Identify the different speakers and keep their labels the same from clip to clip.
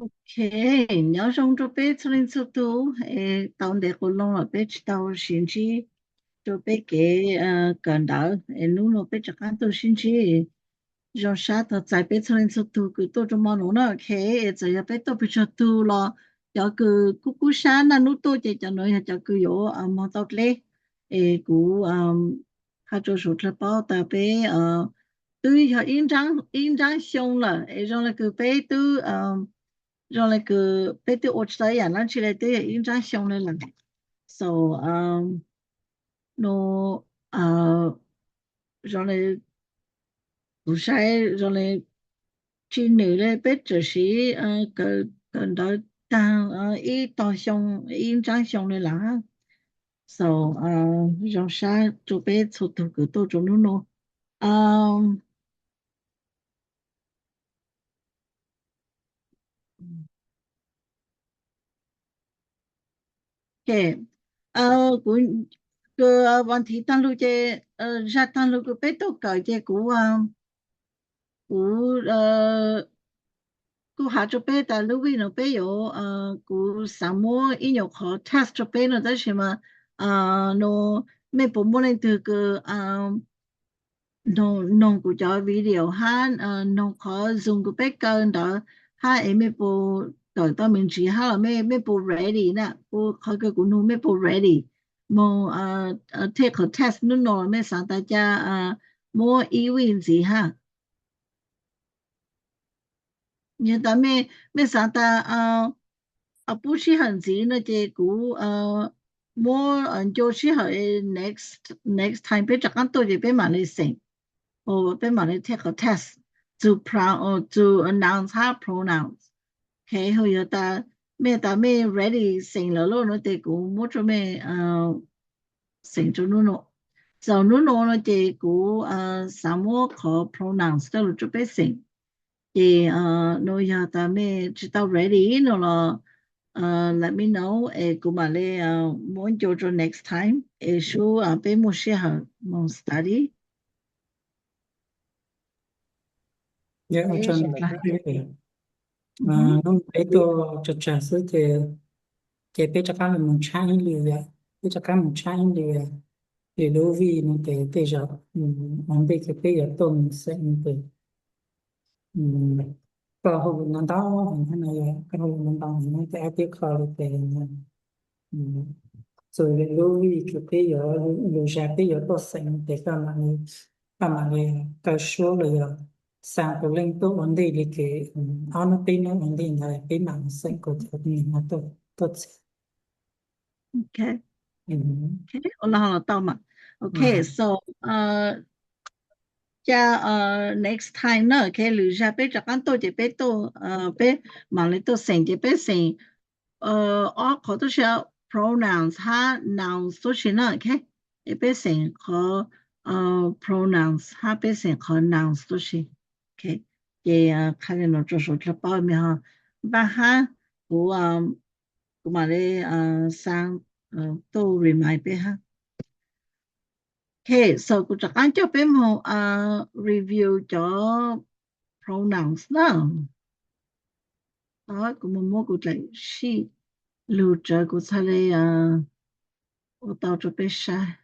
Speaker 1: OK，你要用这杯子的速度，当地个弄了杯到星期，就杯给干到，弄了杯就干到星期，让啥的在杯子的速度，个多着么弄了，OK，这要杯到杯速度了，要个姑啥那弄多就叫弄要个有么到嘞，他就说这包大杯对，他印章凶了，让那个杯都让那个被对我知道呀，那起来对印章凶了啦。So no让那不是让那去女的被就是跟到当一到凶印章凶了啦。So让啥就被出头个多种了咯。Okay. Ke wanti lu je jatan lu ke peto ka je ku ku ha cho pe ta lu vi no pe yo ku samo in yo ko test cho pe no da shi ma no me po mo ne tu ke nông của cho video ha nông khó dùng của bé cơn đó ha em mới bộ đợi tao mình chỉ ha là mấy bộ ready nè bộ khó cái của nó mấy bộ ready mo take a test nó nói mấy sáng ta cha more event gì ha nhưng ta mấy sáng ta不是很急那这股more 就是next time 别这样多就别买来省or 别买来 take a test to announce her pronouns okay 后有的咩 ready 省了咯那这股么做咩省咗咯so no这股什么可 pronounce 都就别省thì no ya ta me chita ready no lo let me know kumale muốn cho next time show pe mo share mo study
Speaker 2: John non vedo c'è che pe giocare non c'è in lì pe giocare non c'è in lì e lo vi non te già non ve che pe io ton sempreก็หูนันต้าของท่านนายกหูนันต้าของนั่นแต่อาทิตย์เขาเป็นส่วนรู้วิธีที่เยอะรู้จักที่เยอะตัวสิ่งแต่ก็มันก็ช่วยเลยสร้างตัวเล่นตัวอันดีเลยคือเอาหน้าที่นั้นอันดีอะไรเป็นหนังสิ่งก็จะมีมาตัว
Speaker 1: okay okay 我拿了到嘛 okay so next time 呢可以留下被这样多就被多被忙里多省就被省可都是要 pronouns 哈 nouns 都是呢 okay 也被省和pronouns 哈被省和 nouns 都是 okay 也看见了就是这包面哈把哈我嘛的上都 remind 被哈Okay, so ko tsaka cho pe mo review cho pronouns na. Ko mo ko tlai shi lu cha ko sale o tao cho pe sha.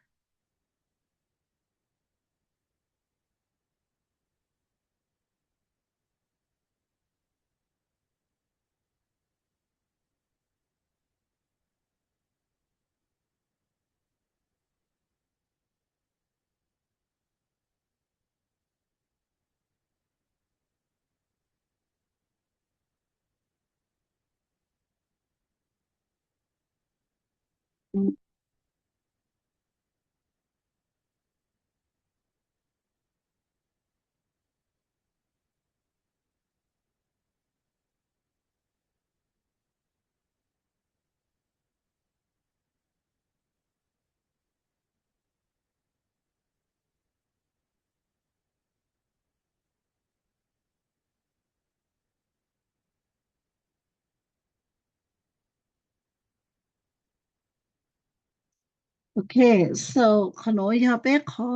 Speaker 1: Okay, so ขนมยาเป้ขอ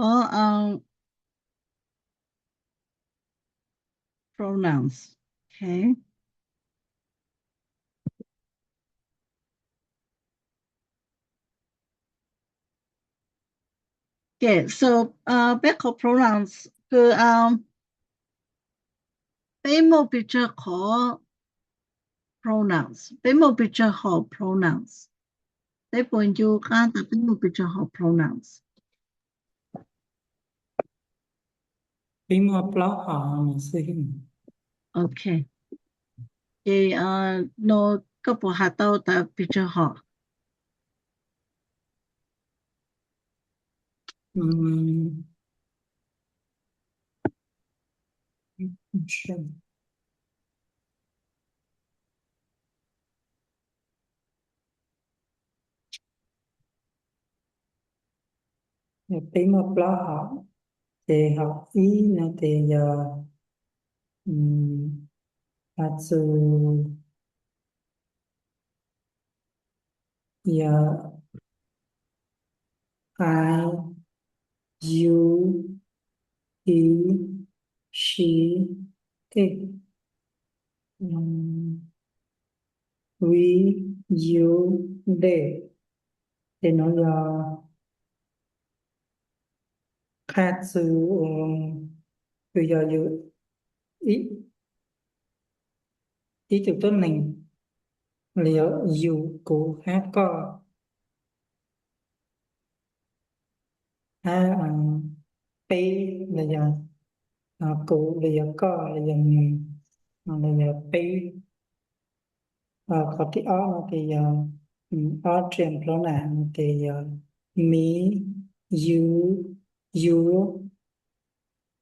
Speaker 1: pronouns. Okay. Okay, so backup pronounsคือเป็นโมปิเจอร์ของ pronouns เป็นโมปิเจอร์ของ pronouns ได้ผลอยู่กันแต่เป็นโมปิเจอร์ของ pronouns
Speaker 2: bí mô plot họ mình xin
Speaker 1: โอเคเอโนก็พอหาเต้าแต่ปิเจอร์ของ
Speaker 2: um, xem. Bí mô plot họ thì học ý là thì giờ um, là từ giờ I you he she it we you they thì nó là khác từ bây giờ dự ý ý từ tốt mình liệu dù cụ hát có ha p là giờ cụ là giờ có là giờ người là giờ p có cái ó thì giờ ó truyền pronoun thì giờ me you you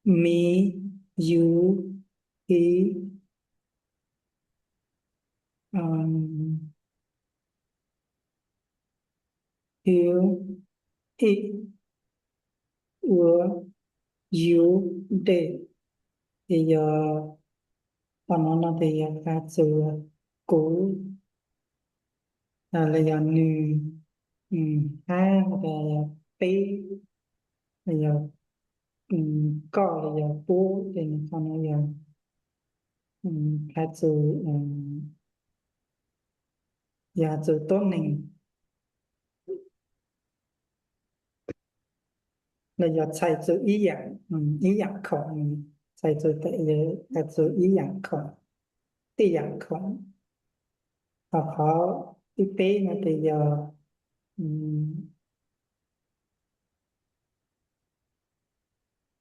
Speaker 2: me you he um, you it ủa you they thì giờ còn nó thì khác từ cũ là giờ nữ ha hoặc là p là giờ có là giờ bố thì còn là giờ khác từ giờ từ tốt mình là giờ xài từ ý dạng khẩu mình xài từ tại giờ là từ ý dạng khẩu tí dạng khẩu hoặc có y tế là thì giờ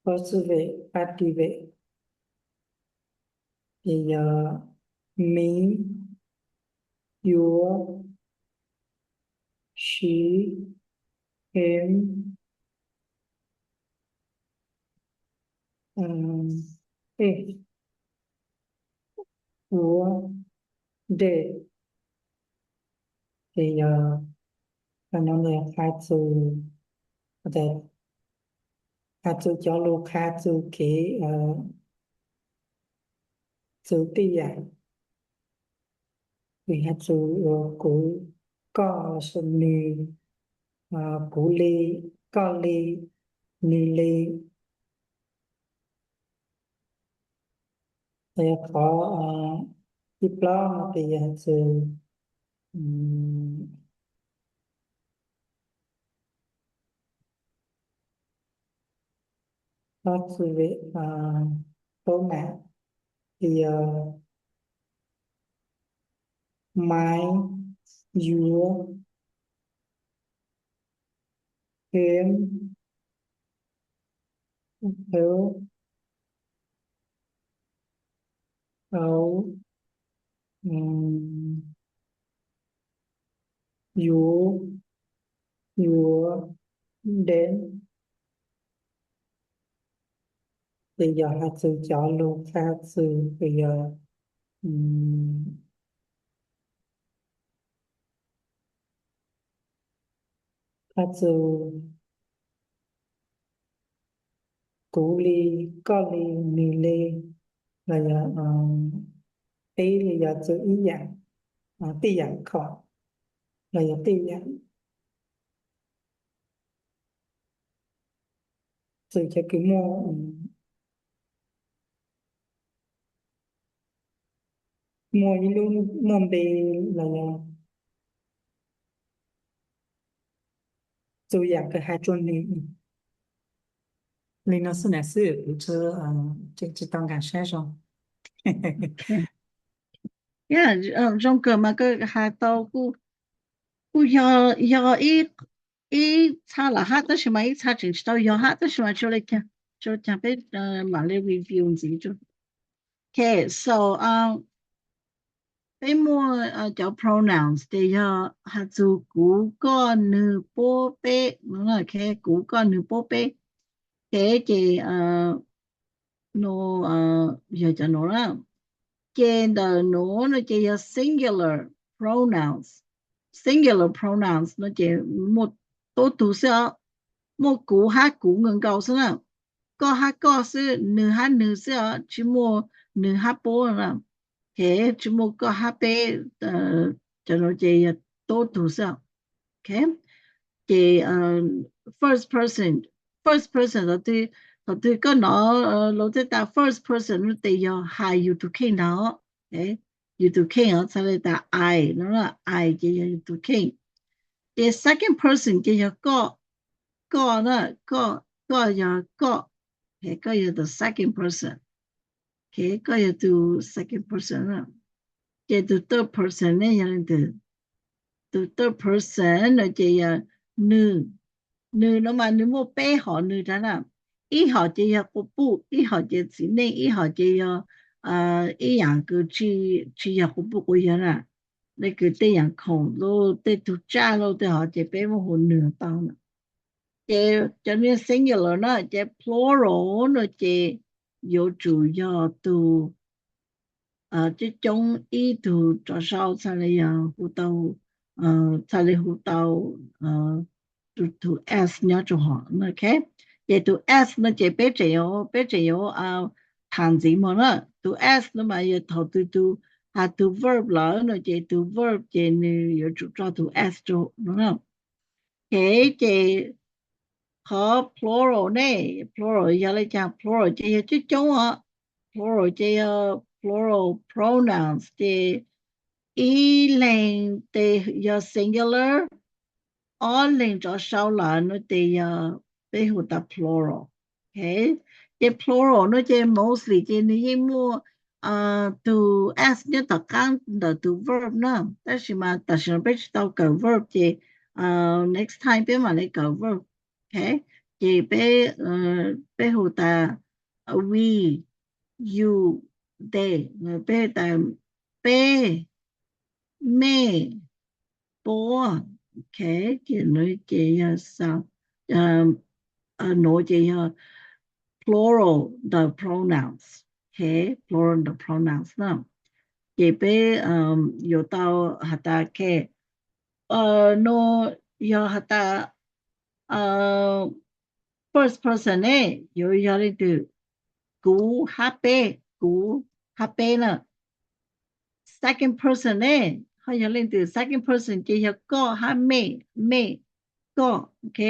Speaker 2: có sự về party về thì giờ me your she him it của they thì giờ nó là khai từ để khai từ cho lô khai từ cái từ tí dạng vì hai từ của có sự nì của ly có ly ni ly thì có diploma thì hai từ um, có sự về tố mạng thì my your him her our um, you your đến bây giờ hai từ chọn luôn hai từ bây giờ um, hai từ cú ly có ly mì ly là giờ ý là giờ từ ý dạng tí dạng khỏi là giờ tí dạng từ cho cái mô mô như luôn môn bì là giờ từ dạng cái hai chuông này Linh nó xin là sư của chưa chỉ tông cảnh sát rồi.
Speaker 1: Okay. Yeah, trong cơ mà cái hai tàu ku要查了哈，但是嘛一查进去到要哈，但是嘛就来被嘛来 review 这种。Okay, so cái mua cho pronouns thì ha chú cú có nữ bố bê đúng là cái cú có nữ bố bê cái gì nó giờ cho nó là cái đó nó chỉ là singular pronouns nó chỉ một tổ tu sao một cú hát cú ngừng cầu sao nào có sự nữ hát nữ sao chỉ một nữ hát bố là cái chỉ một có hát bê cho nó chỉ tổ tu sao okay thì first person first person là tôi có nó lo tới ta first person nó thì giờ hai you to king đó okay you to king ở sau đây ta I nó là I chỉ là you to king thì second person chỉ là có đó có giờ có okay có giờ the second person okay có giờ to second person đó thì to third person này giờ to third person là chỉ là nữ nữ nó mà nữ một bé họ nữ đó là ý họ chỉ là cô bu ý họ chỉ chỉ nên ý họ chỉ là ý dạng cái chỉ là cô bu cái gì là那个对人口都对都家咯对họ chỉ bé một hồn nửa tao nè chỉ cho nên singular nó chỉ plural nó chỉ có chủ yếu từ这种意图至少才能有辅导，才能辅导，to S 那就好，OK，也 to S 那就别只有汉字嘛了，to S 那么也头to to verb 了，那就 to verb 就你有主抓 to S 就喏，OK，这和 plural 呢，plural 要来讲 plural 这种plural plural pronouns 的一零的要 singular，二零就少了，那得要背后的 plural，OK，这 plural 那这 mostly 这你因为to s 那到刚的 to verb 呢，但是被知道个 verb 这next time 别嘛那个 verb，OK，这背后的we you they 那背的背 me 波 OK thì nói chị sao nói chị plural the pronouns OK plural the pronouns đó chị bé yêu tao hạt ta cái nó yêu hạt ta first person ấy yêu đi từ cú happy nè second person ấy họ yêu lên từ second person chỉ yêu có ha me có OK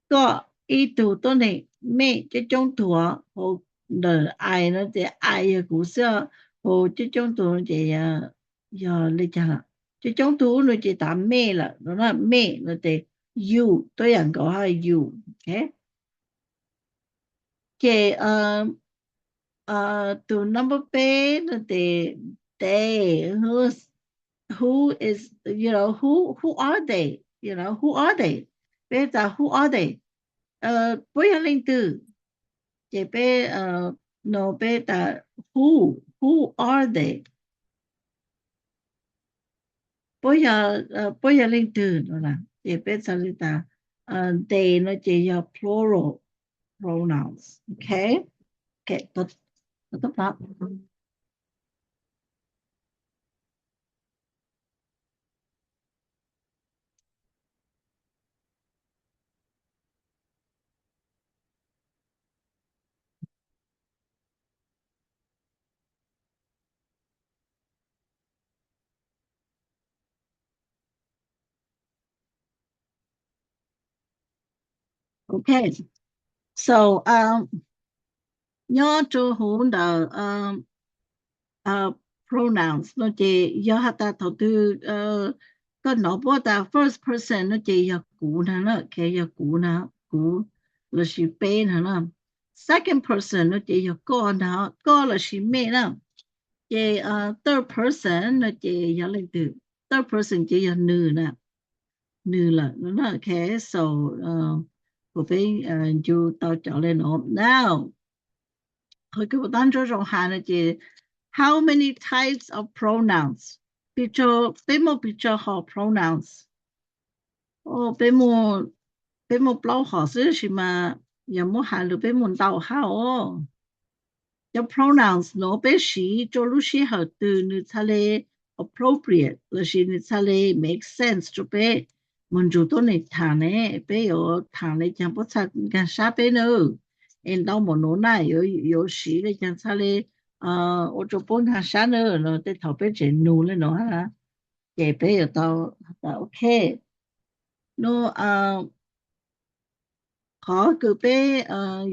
Speaker 1: có ý đồ tôi này mẹ cái trong thua hồ đời ai nó thì ai cũng sợ hồ cái trong thua thì giờ lấy chăng cái trong thua nó chỉ tạm mẹ là nó là mẹ nó thì you tôi ăn có hai you okay cái từ number pay nó thì they who is who are they who are they bây giờ who are they bây giờ linh từ chị bé nó bé ta who are they bây giờ linh từ nó là chị bé sao linh ta they nó chỉ là plural pronouns okay okay tốt đó okay so nhớ cho hữu đạo pronouns nó chỉ do hạt ta thổ tư có nó bỏ ta first person nó chỉ là cũ nè nó cái là cũ nè cũ là sự bên hả nó second person เนาะเจยก็นะก็ละชิเมนะเจthird person เนาะเจยะเลยตือ third person เจยะนือนะนือละเนาะแค่ so ก็เป็นอยู่ต่อจอเลยเนาะ now เขาก็当作中汉呢เจ how many types of pronouns 比较เป็นหมด比较好 pronouns เป็นหมดเปล่า好是什么也没喊了เป็นหมด到好จะ pronouns เนาะเป็นสีจะรู้สึก好ตื่นทะเล appropriate แล้วสิทะเล make sense จะเป็นมันจะต้องในทางนี้เป็น有ทางนี้จังบ่ทันกันซะเป็นเนาะเอ็นต้องบ่โน่นน่ะ有时咧จังทะเล我就帮他啥呢แต่头边จะนูเลยเนาะฮะเจ็บเป็น有到โอเคเนาะเขาคือไป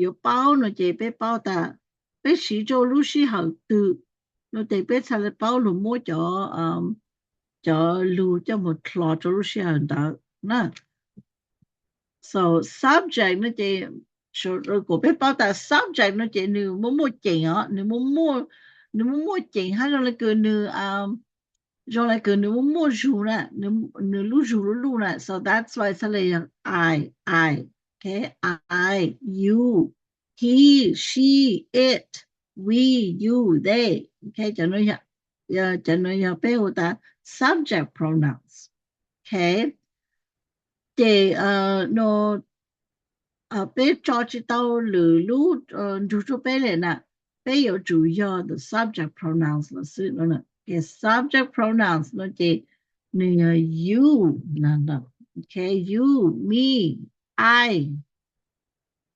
Speaker 1: 有包เนาะเจไป包的ไปสี做路是好的เนาะแต่ไปทะเล包路摸咗จะ路จะหมดคลอจะ路是好的นะ so subject เนาะเจ如果ไป包的 subject เนาะเจ你摸景啊你摸景它让那个你让那个你摸住了你路住路了 so that's why 它来I Okay, I, you, he, she, it, we, you, they. Okay, จะ能要背后的 subject pronouns. Okay, no 被找知道路就是背了呢，背有主要的 subject pronouns 了是呢，okay, subject pronouns 那就那个 you 那 okay, you, me, I.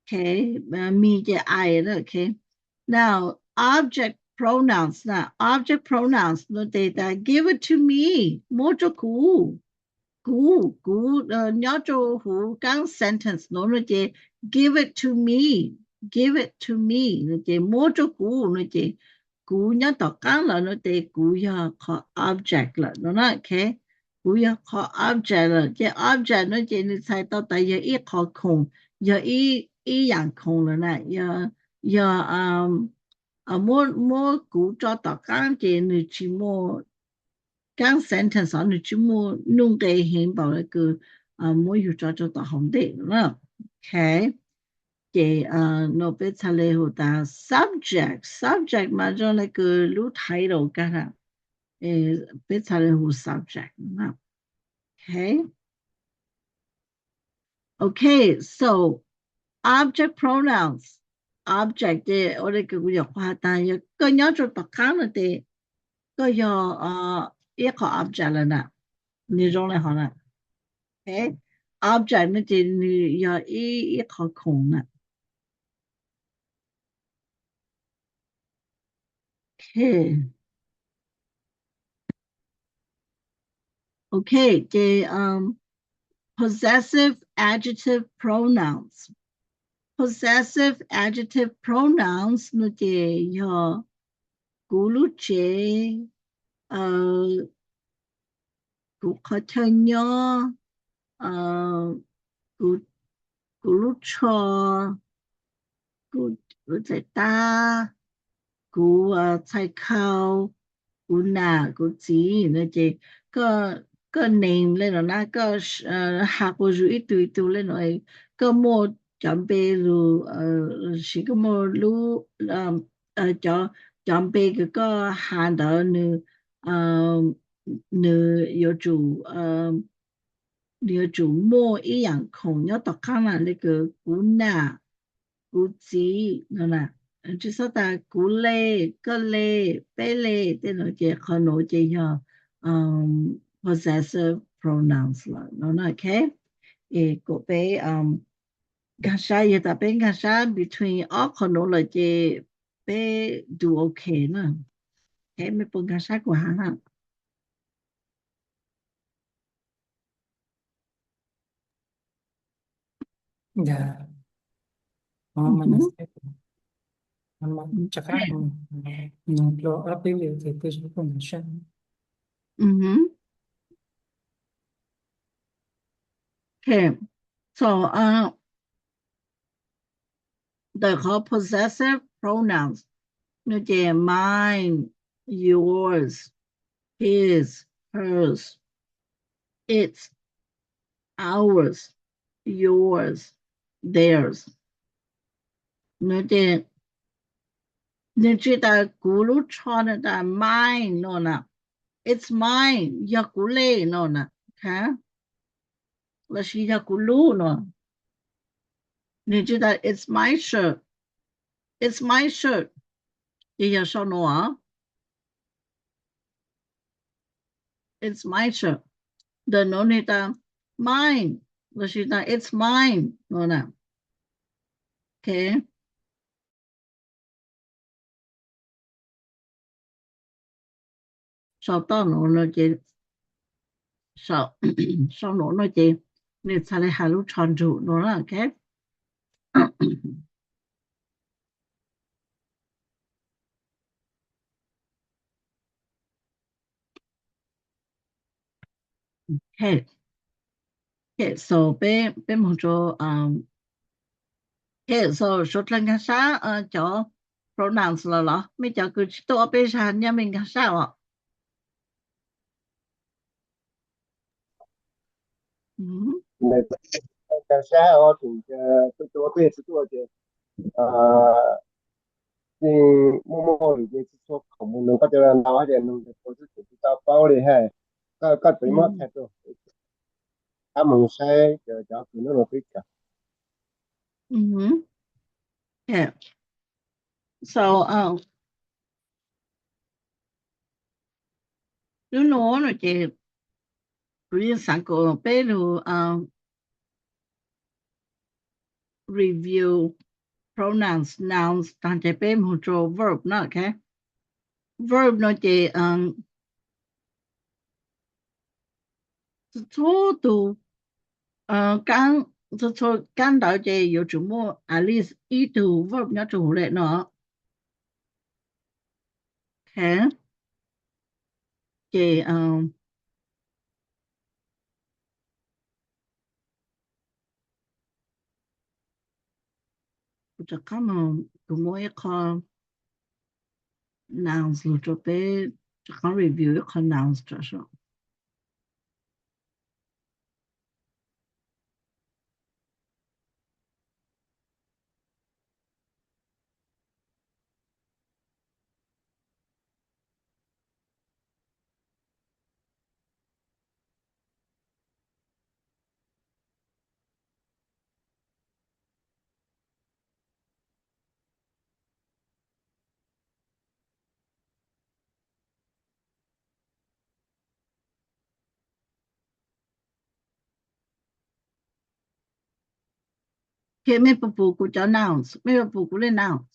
Speaker 1: Okay, me จะ I นะ okay. Now, object pronouns นะ object pronouns นะแต่give it to me 摸着กู鸟就胡讲 sentence 那就 give it to me 那就摸着กู那就กู鸟到讲了那就กู要考 object 了那 okay กู要考 object 了这 object 那就你猜到底有一考空有一样空了呢要摸กู找到讲这你去摸讲 sentence 你去摸弄给很饱那个摸有找到红的了 okay 这那边才来后的 subject 嘛就那个录 title 干啥别才来后 subject 那 okay so object pronouns object 的我哋叫佢話但係個樣做特簡嘅啲個要一個 object 啦嗱你種嚟可能 okay object 呢就你要一個空啦 okay 即possessive adjective pronouns possessive adjective pronouns 呢就要咕嚕姐咕可跳鸟咕嚕錯咕在打咕菜烤咕拿咕子那就個 name 咧那個下個如一堆堆咧那個麼準備路是個麼路準備個handle 你要做麼一樣空要到看了那個咕拿咕子那就是打咕嘞個嘞貝嘞這種就可能就要possessive pronouns 了那 okay 個被剛才也打變剛才 between all 可能了就被 do okay 呢 okay 沒變剛才過哈
Speaker 2: Ya, mana cakap blow up itu itu connection.
Speaker 1: Okay so they call possessive pronouns nóជា mine yours his hers its ours yours theirs nóជាតាគូលូឆនតា mine នោះណា it's mine យ៉ាគូលេនោះណាค่ะแล้วชีយ៉ាគូលូនោះนี่จะได้ it's my shirt it's my shirt อย่า说诺 it's my shirt the no ni ta mine แล้วชีตา it's mine 诺นะ okay 少到诺那就少诺那就你才来哈路穿住诺啦 okay okay okay so 被么做okay so 说了个啥叫 pronouns 了咯没叫个多被啥人家没个啥哦
Speaker 3: 那个啥哦，这多对是多的，你默默里面是说口目能够叫人拿一点弄的，不是只知道包里还，个对么态度，他们sai就可能会比较。
Speaker 1: yeah so you know nó chỉ riêng sáng cổ bé lu review pronouns nouns tăng chế bé một chỗ verb nó okay verb nó chỉ số tu căn số căn đạo chỉ có chủ mua at least ý tu verb nó chủ lệ nó okay chỉจะเข้ามา主mua一個 nouns lu cho béจะเข้า review 一個 nouns จะ說que me pupuกูจะ nouns ไม่pupuกูเลย nouns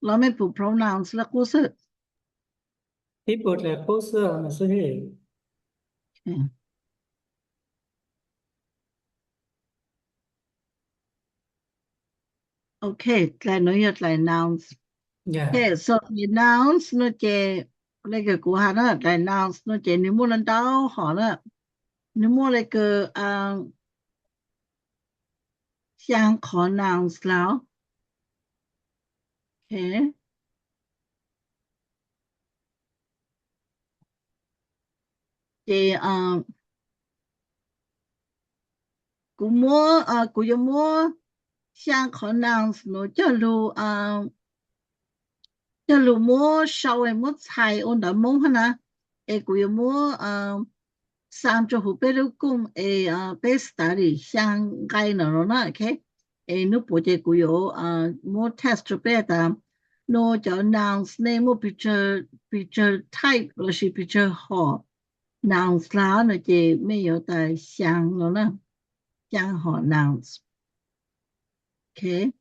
Speaker 1: เราไม่pupu pronouns แล้วกูสึ
Speaker 2: ที่บทแหละโพสเซอร์นะสิ
Speaker 1: okay แต่หนูอยากใส่ nouns
Speaker 2: yeah
Speaker 1: okay so the nouns หนูจะ那个กูหานะใส่ nouns หนูจะ你不能到好了你没那个相可 nouns แล้ว okay 这กูมัวกูยังมัว相可 nouns หนูจะรู้จะรู้มัว稍微มัว猜我的梦นะกูยังมัว上就湖北的工被 study 相该了นะ okay หนู不จะกู有มัว test 就被的หนูจะ nouns name มัว picture type หรือ是 picture 好 nouns แล้วหนูจะไม่有的相了นะ相好 nouns okay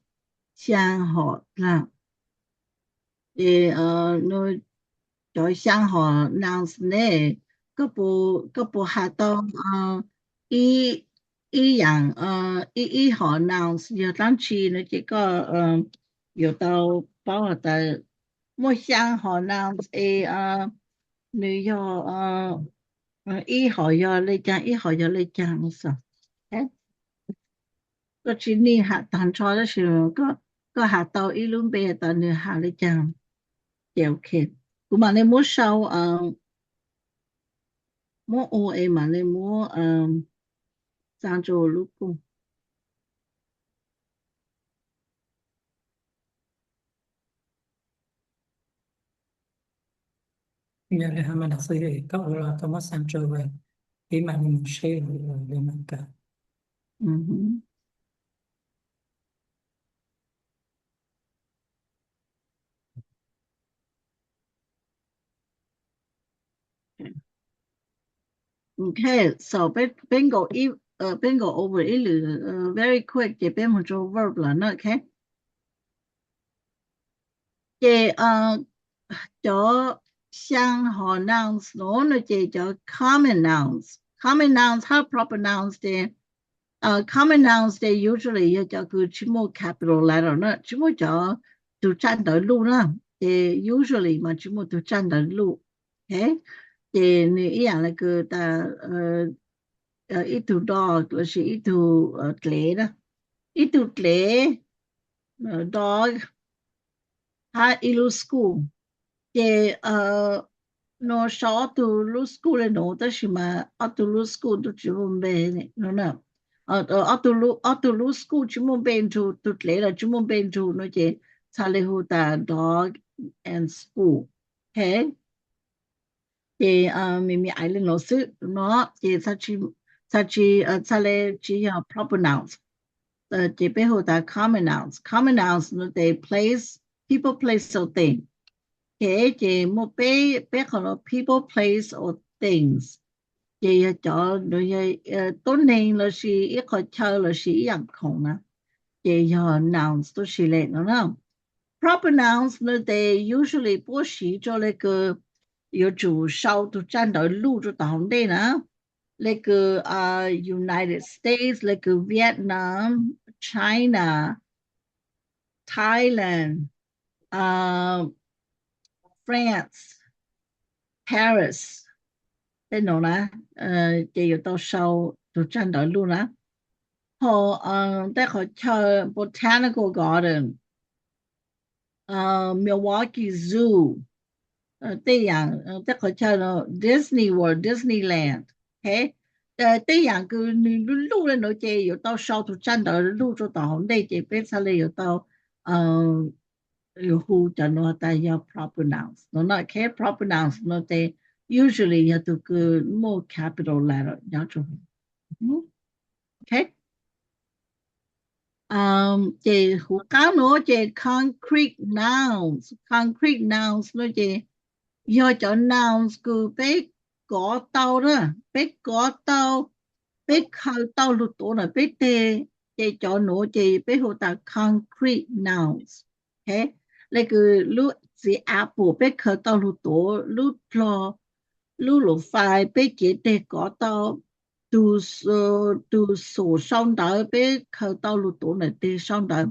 Speaker 1: 相好啦หนูจะ相好 nouns เนี่ยก็不หาต้องอีอย่างอีหอ nouns 有当期呢这个有到包括的莫相好 nouns 你要อีหอ要来讲อีหอ要来讲是ก็ชิ้นนี้หาตอนชอแล้วสิ có hạt tàu ít luôn bây giờ tàu nữa hạt lấy chăng thì ok cũng mà nên mua sau mua ô em mà nên mua sang chỗ lúc cũng
Speaker 2: giờ là mình đã xây dựng các là có mất sang trở về khi mà mình share về mình cả
Speaker 1: uh Okay, so bên go bên go over ý lử very quick thì bên một chỗ verb là nó okay. Thì chỗ sang họ nouns nó chỉ chỗ common nouns. Common nouns how proper nouns thì common nouns they usually cho cứ chỉ một capital letter nó chỉ một chỗ từ chân tới lu nữa. Thì usually mà chỉ một từ chân tới lu. Okay. Thì ý là cứ ta itu dog là chỉ itu tle đó itu tle dog ha ilu school thì nó sao tu lu school là nó đó là mà ở tu lu school tu chỉ muốn bên này nó nè ở tu lu school chỉ muốn bên tu tu tle là chỉ muốn bên tu nó chỉ sao lại hô ta dog and school okay thì mình ai lên nó sự nó thì sao lại chỉ là proper nouns chỉ biết hồ ta common nouns nó they place people place or thing cái chỉ một bé bé họ là people place or things chỉ cho đối với tốt nên là chỉ ít họ chơi là chỉ dạng không á chỉ họ nouns都是嘞nó không proper nouns nó they usually bố trí cho那个有主少都占到路就当地呢。那个United States, 那个 Vietnam, China, Thailand, France, Paris, thế nào nè, chỉ có tao sau tụi tranh đổi luôn á. Họ, tại họ chơi Botanical Garden, Milwaukee Zoo, thế dạng, tại họ chơi nó Disney World, Disneyland, okay? Thế dạng cứ lưu lên nội chế, có tao sau tụi tranh đổi lưu cho tao không đây, chỉ biết sao lại có tao, who cho nó ta do proper nouns. Nó nói cái proper nouns nó te usually you to good more capital letter nhớ chung. Okay. Chỉ hữu cáo nữa chỉ concrete nouns nó chỉ do cho nouns cứ biết có tàu đó biết có tàu biết khâu tàu lụt tổ là biết tê chỉ cho nó chỉ biết hồ ta concrete nouns. Okay. Like lu si apple biết khởi tàu lu tổ lu lo lu lu phai biết chỉ để có tàu tu sổ sông đỡ biết khởi tàu lu tổ này để sông đỡ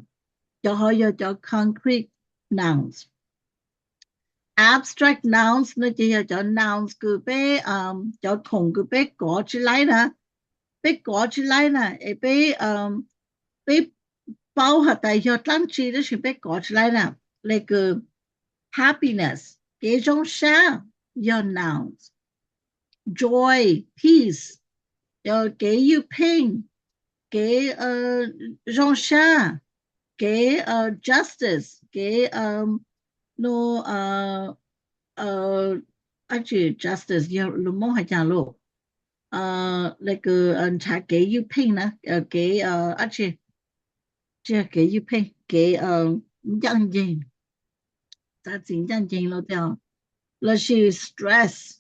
Speaker 1: cho họ cho concrete nouns. Abstract nouns nó chỉ cho nouns cứ biết cho thùng cứ biết có起来nè biết có起来nè biết biết bao hạt tại cho trang trí đó thì biết có起来nè like happiness, cái trong sa, your nouns. Joy, peace, cái you pain, cái trong sa, cái justice, cái no actually justice, you lúc mong hay chăng lúc like trả cái you pain nè, cái actually chưa cái you pain, cái dân gì ta chính chân chính lo theo là sự stress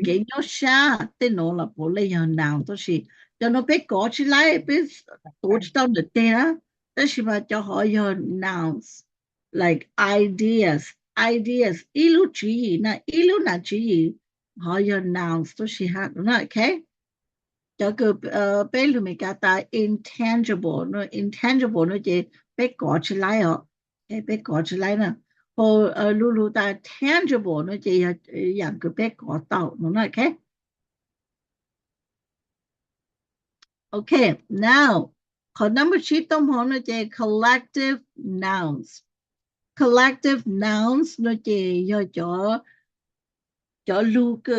Speaker 1: cái nó xa tên nó là bộ lấy hàng nào都是 cho nó biết có起来biết tổ chức được tên á đó là mà cho họ your nouns like ideas ilu chỉ gì na ilu là chỉ gì họ your nouns 都是hát đúng không okay cho cái bên lúc mình ta intangible nó chỉ biết có起来哦biết có起来nè hồ lulu ta tangible nó chỉ dạng cái bé có tàu nó nói okay okay now ขอ number sheet ต้องพอนะเจ collective nouns collective nouns นะเจย่อจอลูก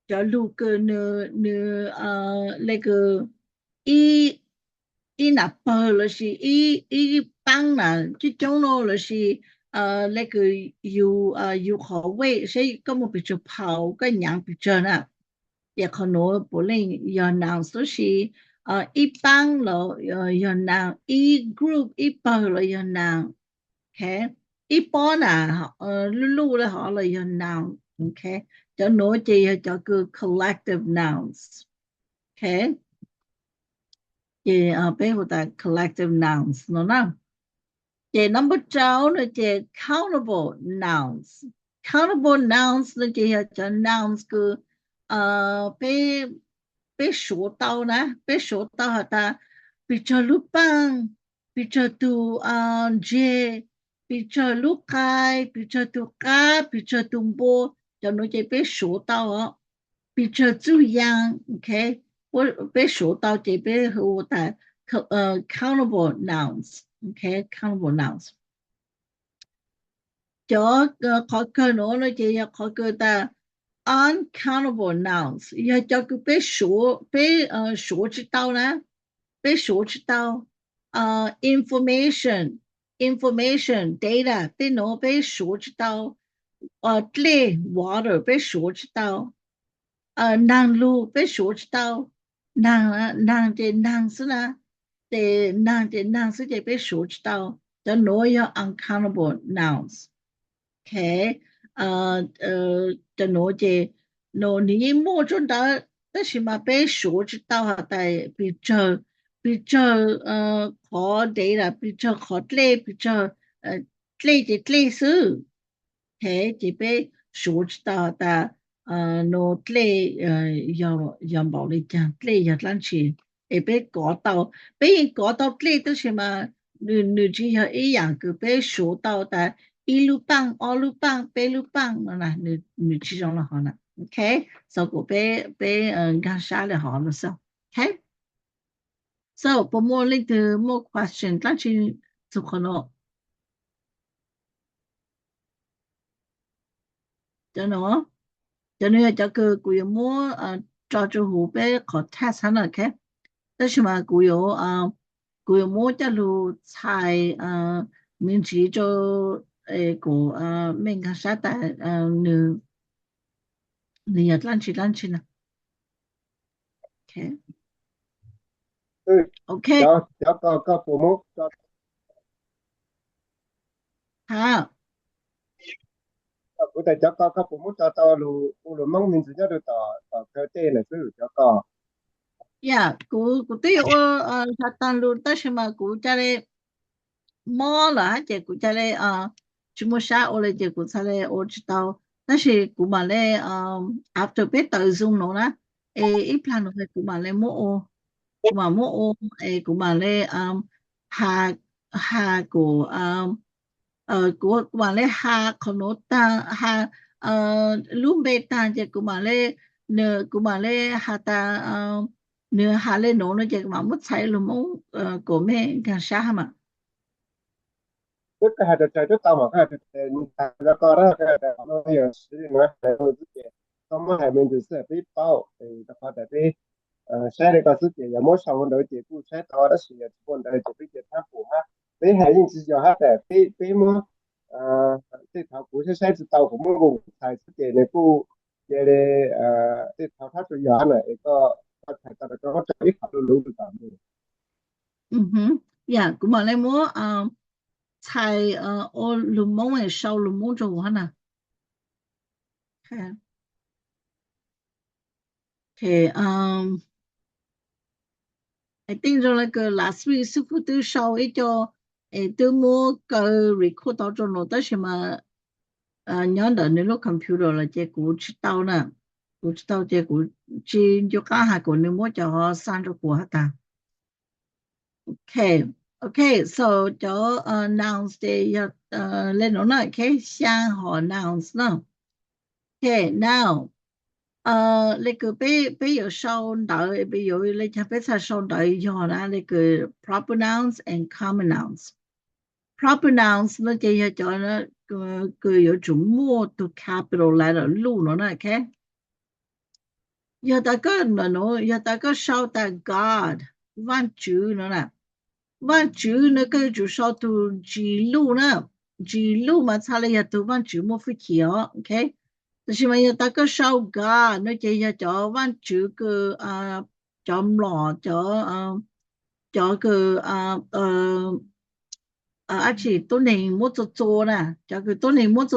Speaker 1: จอลูก那个伊若报就是伊帮啦这种咯就是那个有好味所以根本比较跑跟羊比较啦也可能不能要难就是一帮了要难一 group 一包了要难 OK 一般啦路了好了要难 OK 就攞這叫 collective nouns OK 比如的 collective nouns 喏啦這 number 2呢這 countable nouns countable nouns 呢這叫 nouns 個被說到呢被說到它比較魯邦比較都這比較魯開比較都加比較都波就攞這被說到比較主樣 OK 我被說到這邊和我的countable nouns okay countable nouns 就ขอเกินโน้จะอยากขอเกินแต่ uncountable nouns อยากจะ被说知道นะ被说知道information data 被โน้被说知道clear water 被说知道能路被说知道能的能是呢的能是จะ被说知道จะโน้要 uncountable nouns okay จะโน้จะโน้你摸着的但是嘛被说知道แต่比較ขอ data 比較ขอ clear 比較clear 的 clear 是 okay จะ被说知道แต่no clear 要冇你講 clear 要難去會被搞到被搞到 clear 都是嘛你只要一樣個被說到的一路棒二路棒八路棒那你知道了好了 okay so 個被講下來好了 so okay so 不more like more question 但是就可能就喏就你要這個古有麼抓住湖北考 test 了 okay 但是嘛古有麼這路菜名字就個名個啥的你要lunch呢 okay okay
Speaker 3: 就個父母
Speaker 1: 好
Speaker 3: 我哋就個父母就到路蒙面子就到佢哋呢就個
Speaker 1: 呀古對我下單路但是嘛古家咧冇啦這古家咧全部下我哋這古家咧我知道但是古嘛咧after 被到中咯啦一 plan 落去古嘛咧冇古嘛冇古嘛咧下個古嘛咧下可能當下路北當這古嘛咧呢古嘛咧下當呢下咧喏呢這個嘛冇踩路冇個咩講啥嘛
Speaker 3: 這個係就到嘛係就個啦係就有時呢係自己咁係面就是俾包就發得俾ใช้ในก็สุดอย่ามั่วชาวโดยเจ็บใช้ตัวแล้วสิอย่าคนโดยจะไปเจ็บทั้งปู่ฮะไปหายิ่งสิจะฮะแต่ไปมั่วที่เขาปู่ใช้ตัวผมมั่วใช้สุดในปู่เดี๋ยวที่เขาถ้าตัวย้อนน่ะก็ใช้ตัวก็จะไม่ขับรู้ตามนี้
Speaker 1: 呀古嘛咧มั่ว菜我路蒙诶烧路蒙着我呢看okay I think 就那個 last week 師傅都燒一個都冇個 record 到咗咯但是嘛樣的你攞 computer 啦這個知道啦我知道這個只就講下個你冇就好刪咗個下的okay so 就nouns 的要嚟到啦 okay 相好 nouns 啦okay now 那个被有收到，被有那他被他收到以后呢，那个 proper nouns and common nouns。proper nouns 呢就要叫呢个有种 more to capital letter 路了呢，OK？要大个呢喏，要大个收到 God 万主了呢，万主呢个就收到 G 路呢，G 路嘛，差了要到万主没飞起哦，OK？但是mà ta có sau cả nó chỉ cho văn chữ cái cho lọ cho cái à chỉ tôi này muốn cho nè cho cái tôi này muốn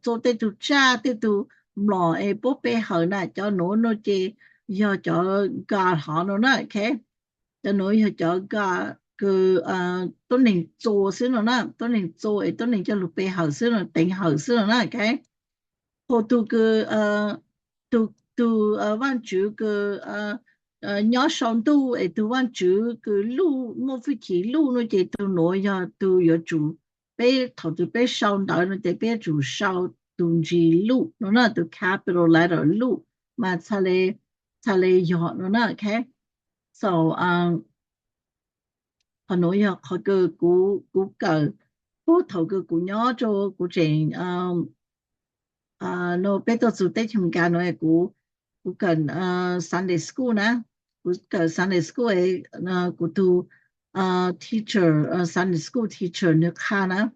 Speaker 1: cho tới tu cha tới tu lọ ấy bố bé hở nè cho nó chỉ giờ cho gà họ nó nè ok cho nó giờ cho gà cái tôi này cho xíu nó nè tôi này cho ấy tôi này cho lục bé hở xíu nó tỉnh hở xíu nó nè ok hồ tu cái tu tu văn chữ cái nhỏ sống tu ấy tu văn chữ cái lu một phi chỉ lu nó chỉ tu nói ya tu有主 bé thầu tu bé sau đó nó chỉ bé chủ sau tu chỉ lu nó là tu capital letter lu mà cha lê nhỏ nó là okay so họ nói ya họ cái cú cờ cú thầu cái cú nhỏ cho cú chuyện nó bé tôi chủ tịch chúng ta nói cú cần Sunday school nè cú cần Sunday school ấy cú tu teacher Sunday school teacher nước khác nè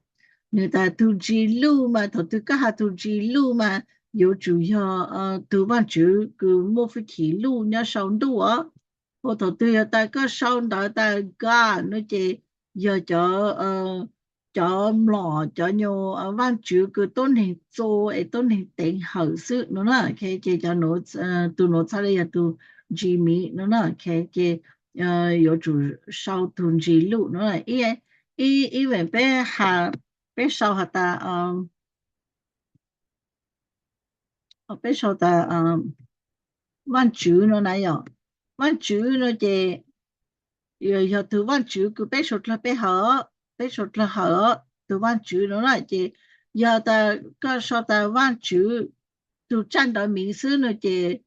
Speaker 1: người ta tu chỉ lu mà thôi tu cả tu chỉ lu mà有主要tu văn chữ cứ một phi chỉ lu nhớ sống tu á hoặc thôi tu ta có sống đó ta ga nó chỉ giờ cho lọ cho nhiều văn chữ cứ tôn hình做诶tôn hình tính hậu sự nó là cái cho nó tu nó thay là tu Jimmy nó là cái有主烧tu记录nó là因为被烧下的被烧的văn chữ nó này rồi văn chữ nó chỉ giờ từ văn chữ cứ bé sụt là bé sụt là hở từ văn chữ nó là chỉ giờ ta có sao ta văn chữ từ tranh đó名词nó chỉ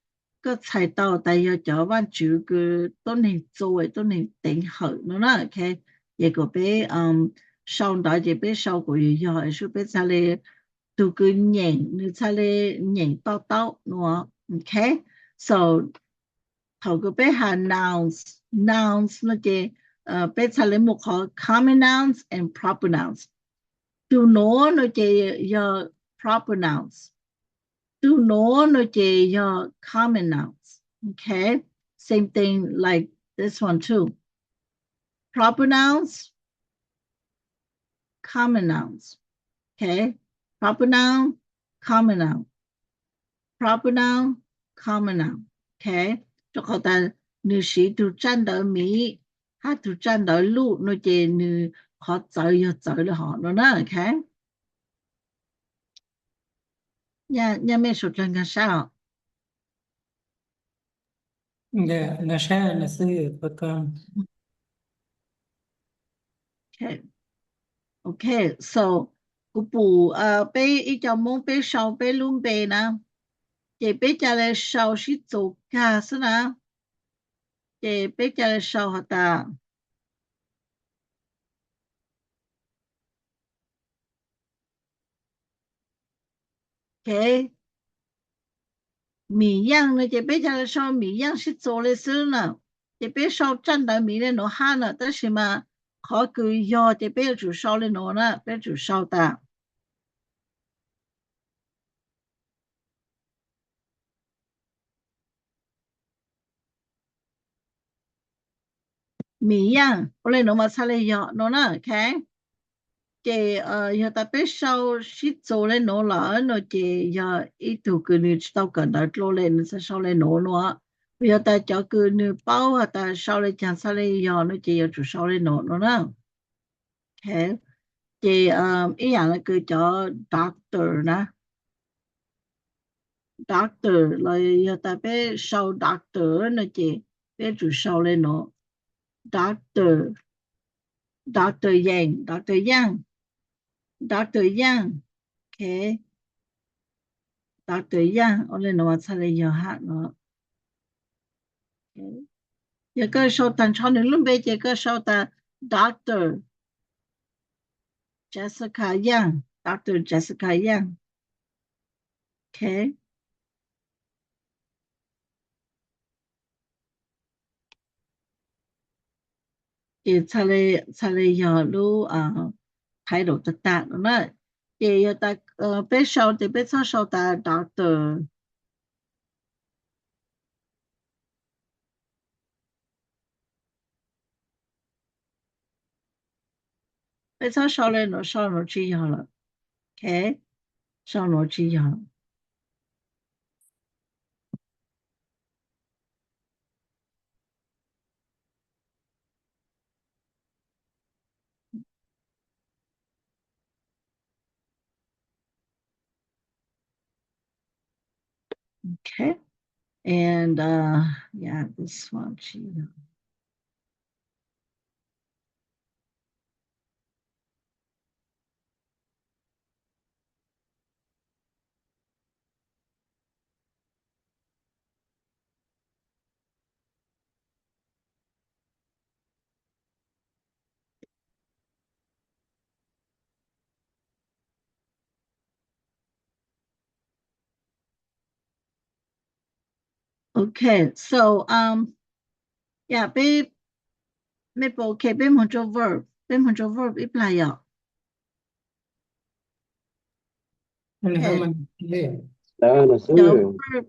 Speaker 1: có thay đổi tại giờ cho văn chữ cứ tôn hình rồi tôn hình tính hở nó là ok vậy có bé sau đó chỉ bé sau của giờ hỏi số bé trả lời từ cứ nhện như trả lời nhện tao tao nữa ok so thầu cái bé hà nouns nó chỉ bé trả lời một họ common nouns and proper nouns tu nó chỉ giờ proper nouns tu nó chỉ giờ common nouns okay same thing like this one too proper nouns common nouns okay proper noun common noun proper noun common noun okay cho họ ta nữ sĩ tu tranh đỡ mỹ hát tu tranh đỡ lụ nó chỉ nữ họ chơi là họ nó okay nhà mẹ sụt lên cái sao
Speaker 2: dạ nó sẽ là sư của con
Speaker 1: okay okay so cô bù bé ít cho mong bé sau bé luôn bé nè chị bé trả lời sau sĩ tổ ca sao nè chị bé trả lời sau hả ta okay米样呢，这边家说米样是做的事呢，这边烧站的米的挪哈呢，但是嘛，好个要这边就烧的挪呢，边就烧的米样，我来挪嘛菜来要挪呢，OK，这要在边烧是做的挪了，那这要一头个你知道个那做嘞，你才烧来挪挪。要在叫个你包啊，在烧来讲菜来要，那这要就烧来挪挪呢，OK。chị ý là cứ cho doctor nè doctor là giờ ta bé sau doctor nó chị bé chủ sau lên nó doctor doctor Yang ok Dr. Yang 我们话出来要下咯一个说单超的论别一个说的 Dr. Jessica Yang Dr. Jessica Yang okay 也出来要路态度的大那也有的被说的被说的 Dr. 被说了no说no去要了 okay 说no去要okay and yeah this one 去要Okay, so yeah, 被ไม่โอเคเป็นมันจะ verb เป็นมันจะ verb อีกหลายอ่ะ
Speaker 2: อันนี้มันเล่
Speaker 3: แล้วนะ
Speaker 1: เดี๋ยว
Speaker 3: ซื้อ
Speaker 1: verb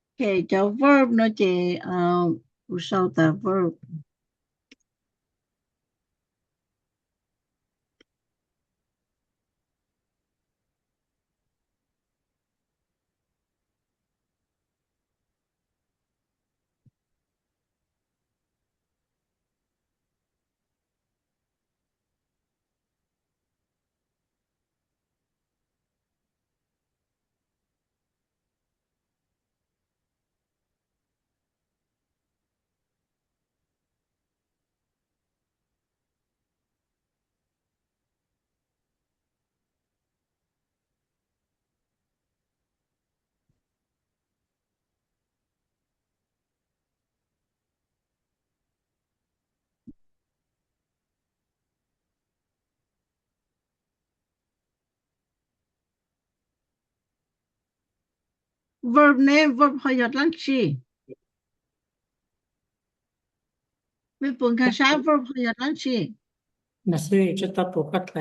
Speaker 1: โอเคเดี๋ยว verb เนาะเจผู้ชอบแต่ verb verb เนี่ย verb พยอดลังชีไม่ปุ่นค่ะใช้ verb พยอดลังชี
Speaker 2: นะซื้อจะตับปกัดไหล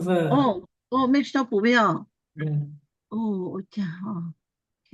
Speaker 2: เวอร์
Speaker 1: โอ้ไม่ชอบปู่ไม่อ่ะ
Speaker 2: อืม
Speaker 1: โอ้โอเคโอเค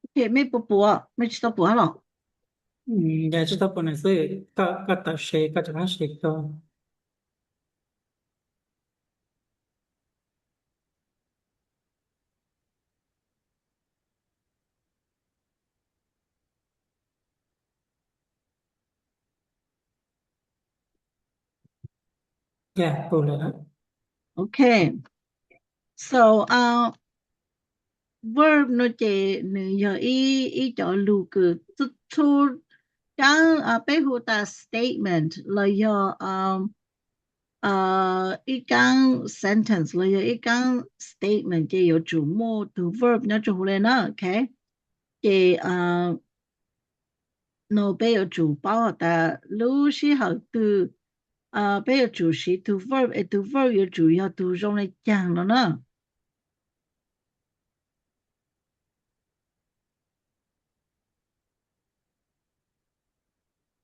Speaker 1: โอเคไม่ปู่อ่ะไม่ชอบปู่หรอก
Speaker 2: อยากจะตับปนัซื้อก็ตัดเชก็จะมาเชก็อยากปูเลยนะ
Speaker 1: Okay so verb เนาะเจหนึ่งอย่างอีจอลูกทุจังไปหูตา statement แล้ว一讲 sentence แล้ว一讲 statement เจ有主目读 verb 那就好了呢 OK เจno 被有主包的路是好读被有主是读 verb 读 verb 有主要读中来讲了呢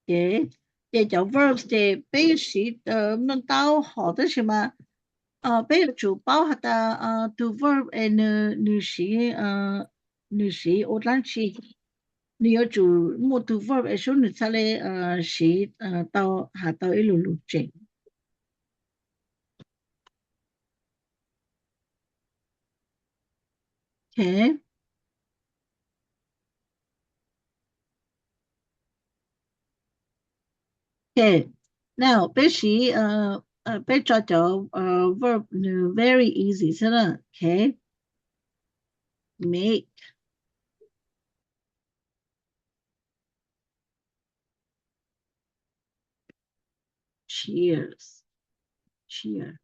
Speaker 1: Okay， 这叫 verbs 的被时能到好的什么被主包下的to verb 女时女时我当时你要主么 to verb 说你才来时到下到一路路径 ，OK， Okay, now 被时被找到verb very easy 是吧 ？Okay， make cheers cheer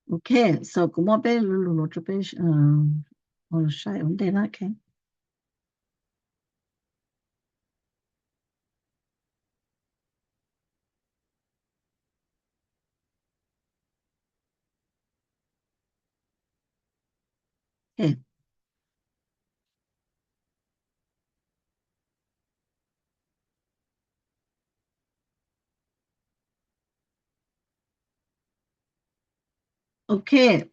Speaker 1: Okay, so como pe lulu to pe on sai on de na okay. Okay. Okay.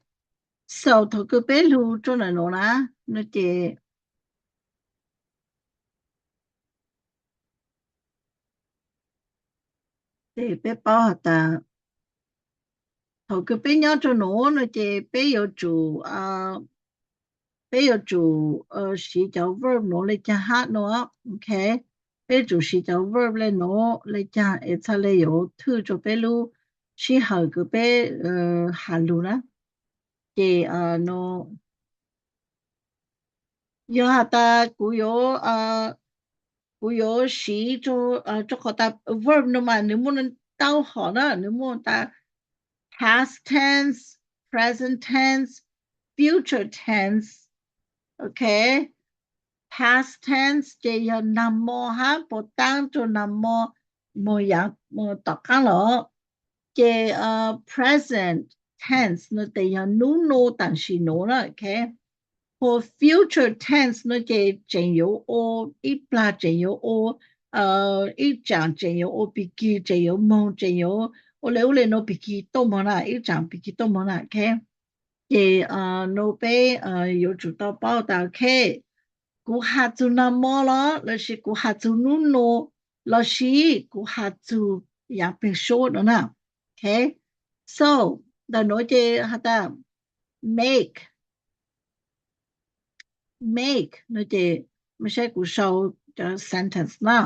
Speaker 1: So to ke pe lu cho na no na nó che để pe bao ta to ke pe nhau cho nó che pe yo chủ pe yo chủ sĩ giáo verb nó le cha hát nó okay. Pe chủ sĩ giáo verb le nó le cha e cha le yo thu cho pe lu sĩ hở ke pe hà lu na che nó有下的古有时就好的 verb 的嘛，能不能倒好呢？能不能打 past tense, present tense, future tense, okay? Past tense 就有那么哈，不当就那么么样么打干了。这present tense 呢，得有 no 但是 no 了 ，okay？For future tense 呢就真有哦，一拉真有哦，一讲真有哦，比记真有梦真有，我来no 比记多么啦，一讲比记多么啦，OK？也no 被有主到报道 ，OK？古下就那么了，那是古下就 no， 那是古下就也变说了呢，OK？So 那 no 就哈的 make 那就ไม่ใช่กูโชว์จะ sentence นะ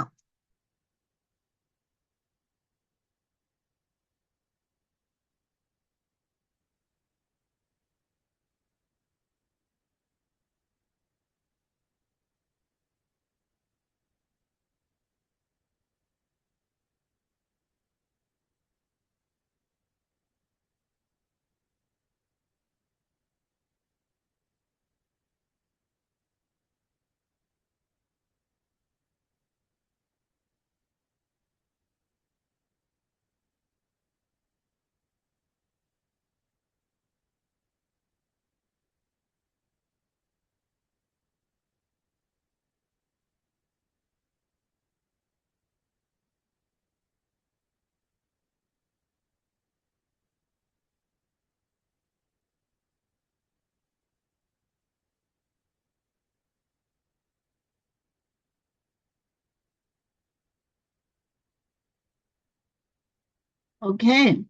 Speaker 1: OK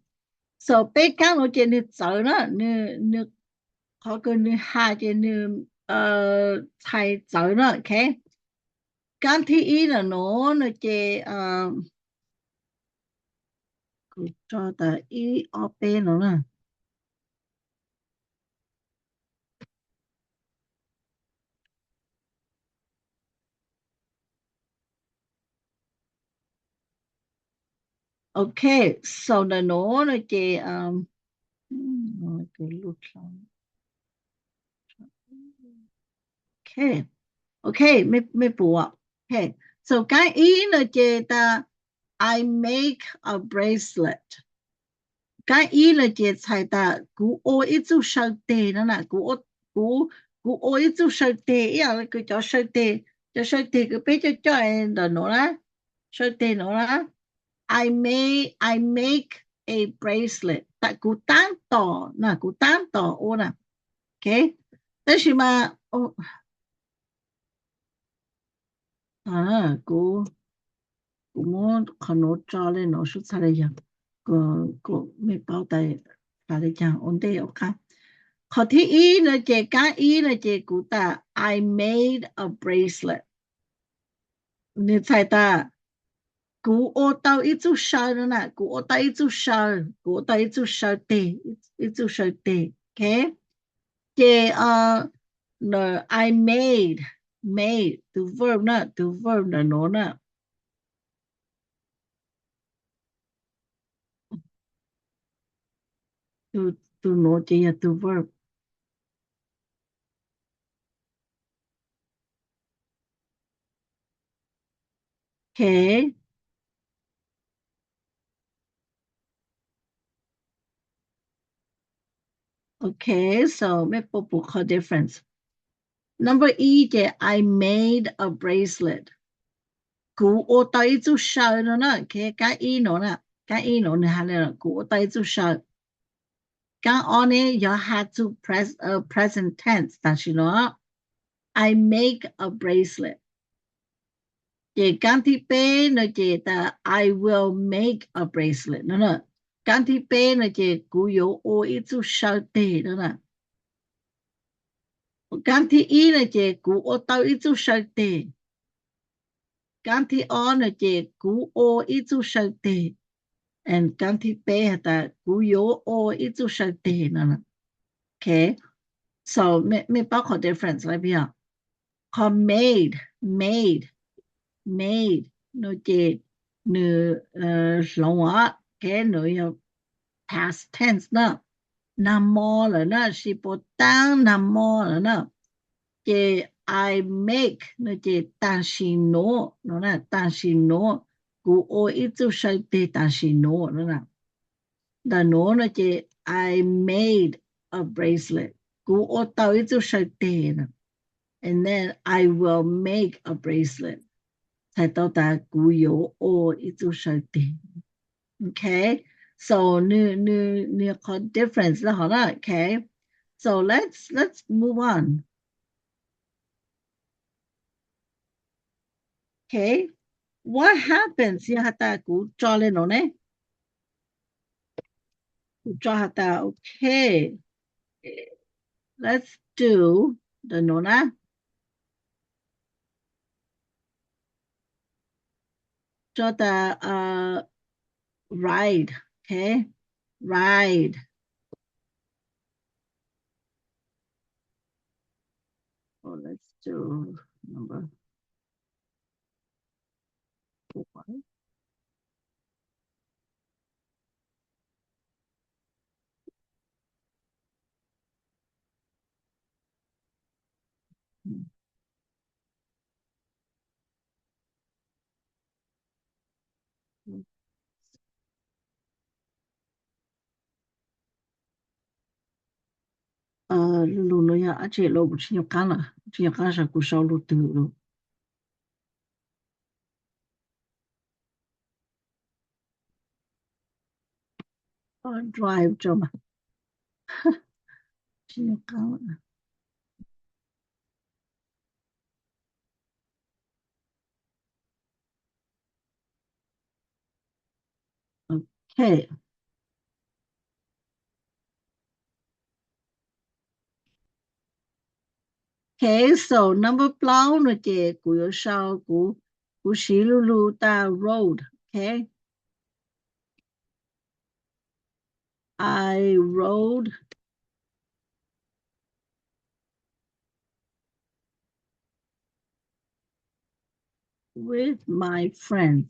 Speaker 1: so 被讲我觉得走了你好个你下着你才走呢 OK 刚提议了喏那这古早的一二杯了呢OK so 的喏那这给录上 OK OK ไม่ปวก OK so 刚一呢这的 I make a bracelet 刚一呢这才的古我一组手带了呢古我一组手带呀个叫手带就手带个被就叫人的喏啦手带喏啦I make a bracelet 但古单刀那古单刀我呢 OK 但是嘛古我可能找了老师出来讲个没包带出来讲我得要看ข้อที่อีนะเจก้าอีนะเจกูตา I made a bracelet นี่ใช่ตากูโอเตาอีจูชานะนะกูโอเตาอีจูชากูโอเตาอีจูชาเตอีจูชาเตโอเคเจno I made the verb นะ the verb นะโนนะtu no เจya the verb okay okay so ไม่ปปุข้อ difference number E เจ I made a bracelet กูโอตาอีจูชาเนาะโอเคกะอีเนาะกะอีเนาะนะฮะแล้วกูโอตาอีจูชากะออนี่ you had to present tense 但是เนาะ I make a bracelet เจกันที่เป็นเนาะเจตา I will make a bracelet เนาะกันที่เป็นเนาะเจกูโยโออีจูชาเตเนาะกันที่อีเนาะเจกูโอตาอีจูชาเตกันที่ออเนาะเจกูโออีจูชาเตand กันที่เปหะกูโยโออีจูชาเตนั่นน่ะ okay so ไม่ปะขอ difference อะไรพี่อ่ะขอ made โนเจเนื้หลงอ่ะแกเนื้อ past tense นะนำมอแล้วนะสิปตังนำมอแล้วนะเจ I make โนเจตังชิโนโนนะตังชิโนกูโออีจูชาเตตังชิโนนั่นน่ะthe no na je I made a braceletกูโอเตาอีจูชาเตนะ and then I will make a bracelet ใส่ต่อตากูโยโออีจูชาเต okay so new difference แล้วหรอ okay so let's move on okay what happens ยะตากูจอเลยเนาะเนี่ยกูจอหตา okay let's do the no naจอตาride okay ride oh let's do number 4路诺呀而且路不是要干了只要干啥กู烧路丢了drive 着嘛只要干了okay Okay, so number เปล่าเนอะเจกู有烧กู洗噜噜到 road, okay? I rode with my friend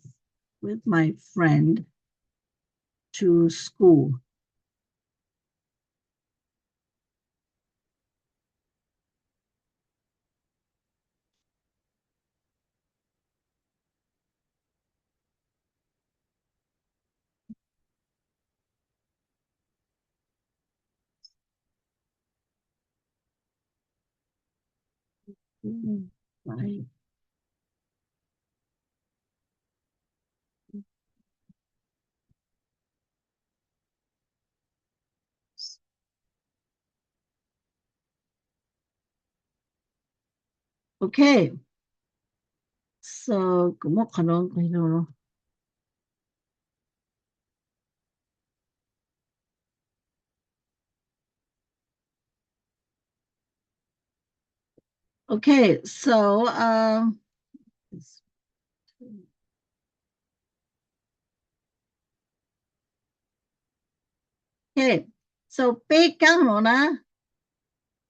Speaker 1: to school. Right. Okay. So กูมอกขนมไปดูเนาะ Okay, so okay, so 背讲了呢，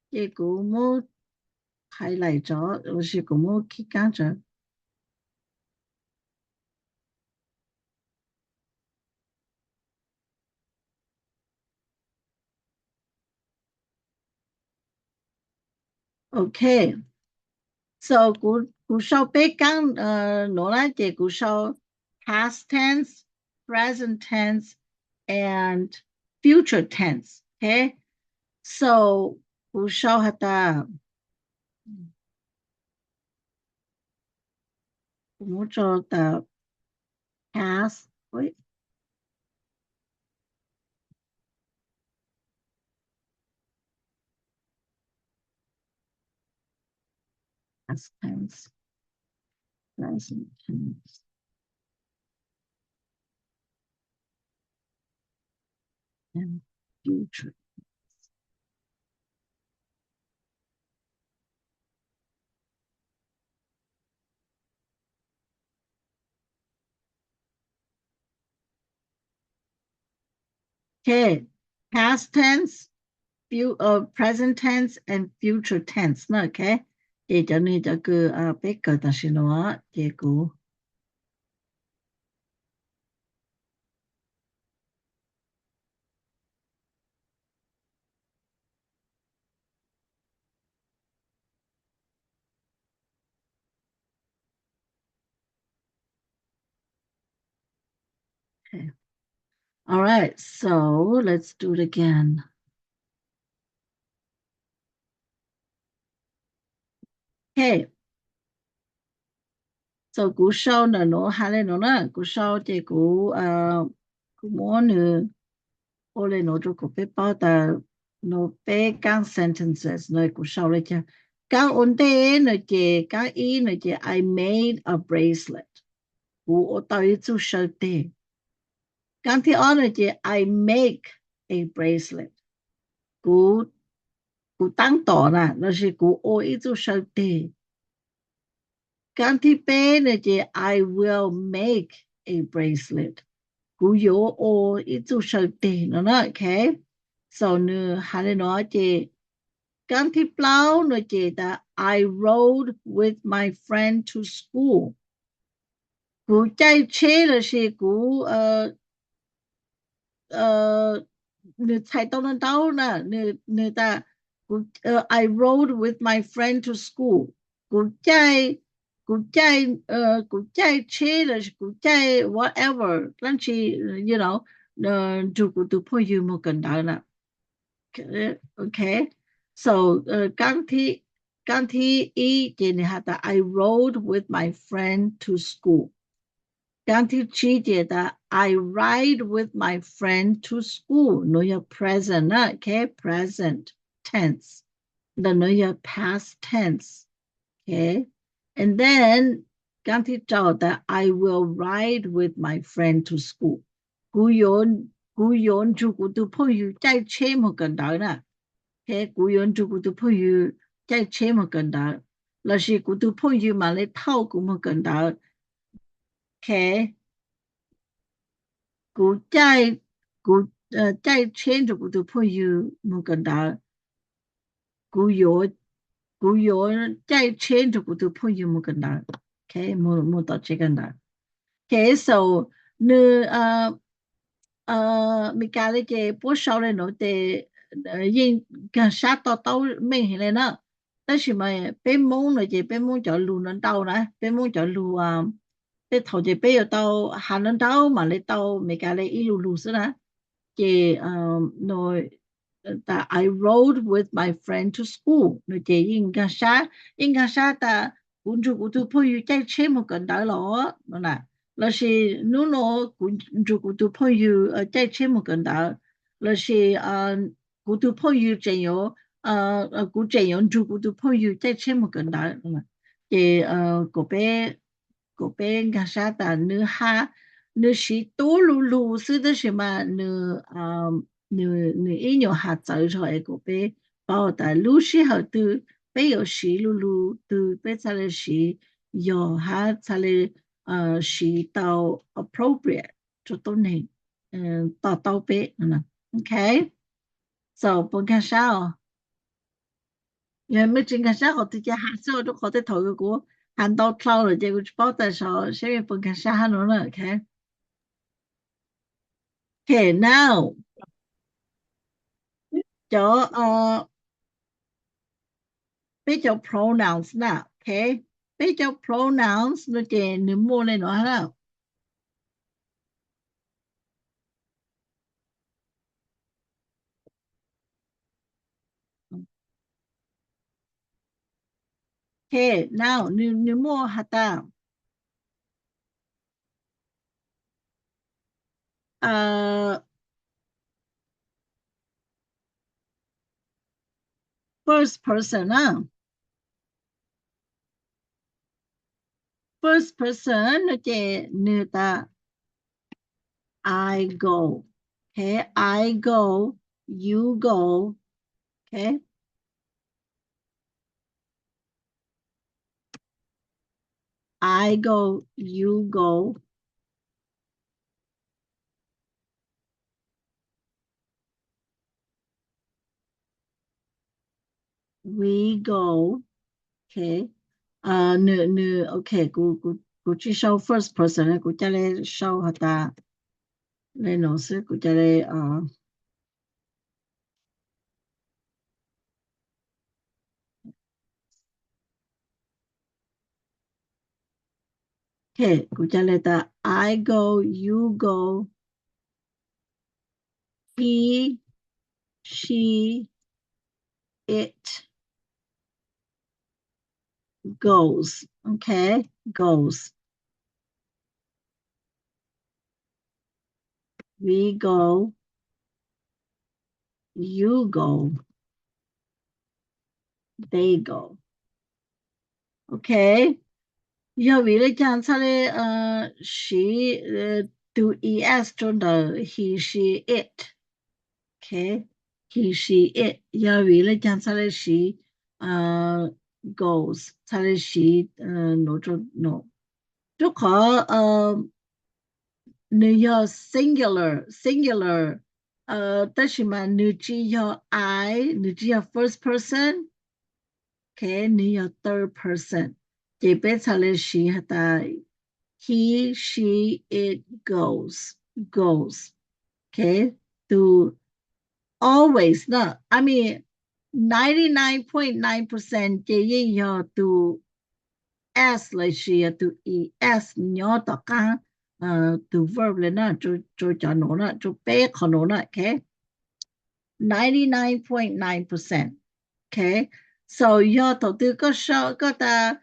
Speaker 1: 结果我highlight 咗，我是咁我去讲咗。Okay, so กู烧背讲攞啦，即กู烧 past tense, present tense, and future tense. Okay, so กู烧下ταกู做的 past, wait, past tense, present tense, and future. Okay, past tense, present tense, and future tense นะ okay? 这就你这个别个的是喏，这个Okay. All right, so let's do it again. Okay. So กู烧呢喏，下来喏呢，กู烧这个กู摸呢，我来喏就个别报的喏别讲 sentences 呢，กู烧了这讲问题呢这讲一呢这 I made a bracelet. 我到一做手的。讲ที่อ้อ呢这 I make a bracelet. กูตั้งต่อนะแล้ว是กูโอ一做手的。讲ที่เป้呢这 I will make a bracelet. กู有โอ一做手的เนาะ okay? So 呢หาเลยเนาะ这讲ที่เปล่า呢这的 I rode with my friend to school. กูใจเช่了是กู你猜到得到呢你的I rode with my friend to school. กูใจเช่了กูใจ whatever 但是 you know 就กู都พอยู่หมดกันได้นะ okay so 讲ที่一这里哈的 I rode with my friend to school. 讲ที่七这的 I ride with my friend to school. no your present นะ okay present tense. the no your past tense. okay and then 讲ที่เจ้า的 I will ride with my friend to school. กูโยนจูกู都พอยู่ใจเช่หมดกันได้นะ okay กูโยนจูกู都พอยู่在车么跟到那是古都朋友嘛来套古么跟到 OK 古在在车着古都朋友么跟到古有在车着古都朋友么跟到 OK 么到这个的 OK so 你咪家里嘅不少人咯的因跟杀到明显的呢但是嘛被蒙了嘅被蒙就路能到呢被蒙就路啊被头嘅被要到还能到嘛嚟到咪家里一路是啦嘅no that I rode with my friend to school 你嘅应该杀的本住古都朋友在车么跟到咯嗱那是努诺古都朋友在车么跟到那是古都朋友真有古真有古都朋友在车么跟到嘅个边个啥的你哈你是多路是的什么你一牛哈走出来个边包的路时候都被有时路都被在了时有哈在了是到 appropriate 就都能到被OK so 不看啥哦因为没真看啥好直接哈手都好在头个过喊到跳了结果就包在手下面不看啥哈了 OK Okay, now 就比較 pronouns 啦 OK 比較 pronouns 你嘅你冇嚟攞啦 Okay, now 你冇下တာfirst person 啦 first person 你嘅你的 I go Okay, I go you go Okay I go you go we go Okay 你 OK กู去 show first person กูจะ嚟 show 下ta嚟老師กูจะ嚟Okay กูจะ嚟ta I go you go he she it goes Okay goes we go you go they go Okay 要為了講出來she do es 中的 he she it Okay he she it 要為了講出來是goes 出來是no 就 no 就可你要 singular 但是嘛你只要 I 你只要 first person Okay 你要 third person 這邊出來是的 he she it goes Okay to always no I mean 99.9% 這應要 to s 來是 to es nhỏ到剛to verb เลยนะ就講喏啦就背可能啦 Okay 99.9% Okay so 要到這個時個的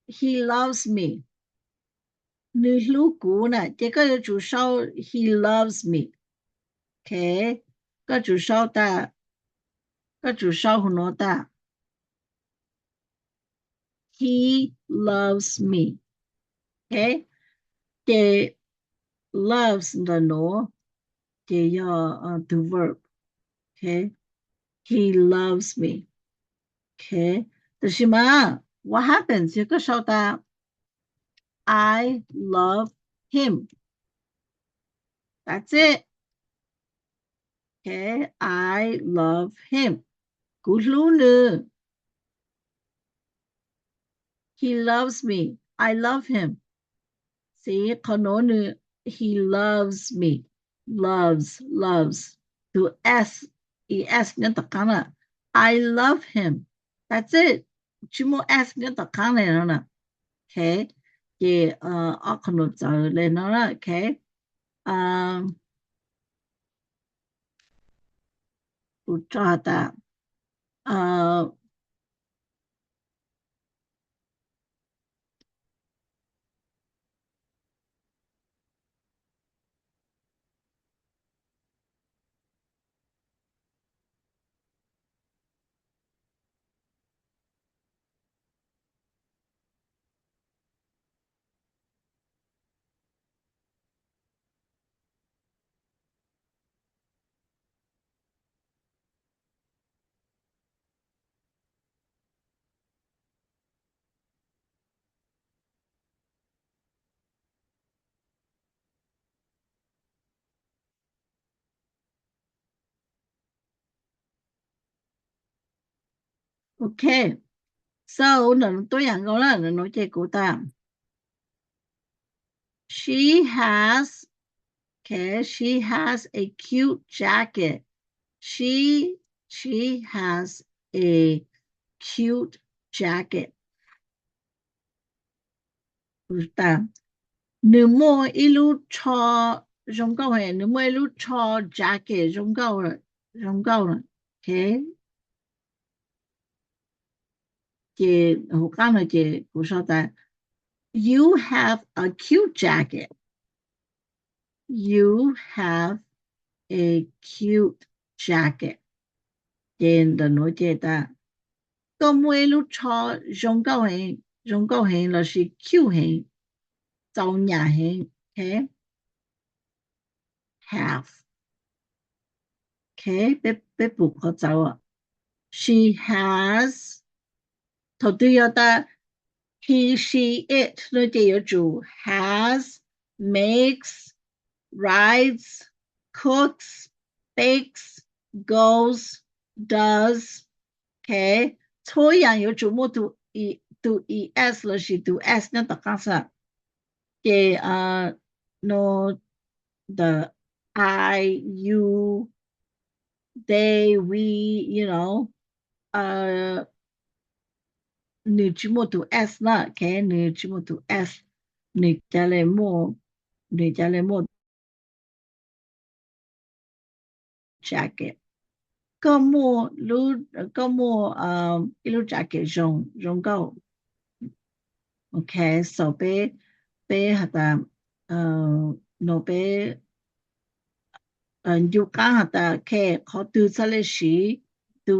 Speaker 1: he loves me 你如果呢這個就說 he loves me Okay 個就說的個就說很多的 he loves me Okay 這 loves 的喏這要to verb Okay he loves me Okay 但是嘛 what happens 这个说的 I love him that's it okay I love him 古路呢 he loves me I love him see ขนน he loves me loves to s es เนี่ยตะกันน่ะ I love him that's it ชิโม s เนี่ยตะกันเลยนะ okay เจอขนนจะเลยนะ okay 不知道Okay so หนึ่งตัวอย่างก็แล้วหนึ่งเจกูตาม she has okay she has a cute jacket she has a cute jacket ตามหนึ่งโมอีลูชอจงเก้าเห็นหนึ่งโมอีลูชอ jacket จงเก้าโอเคเจหูก้านเจกูชอบแต่ you have a cute jacket you have a cute jacket เจน的โนเจตาก็มวยลูกชอจงเก้าเห็นแล้ว是 cute เห็นเจ้าหน้าเห็น okay have okay ไปปลูกเขาเจ้าshe has 头对要的 he she it โนเจ有主 has makes rides cooks bakes goes does okay 所有有主目读 es 了是读 s 那的干啥给no the I you they we you know 你主目读 s 那 okay 你主目读 s 你加了么 jacket ก็มู่รู้ก็มู่อีลู jacket จงเก้าโอเค so ไปหาตาโนไปอยู่กันหาตาแค่เขาดูซะเลยสิดู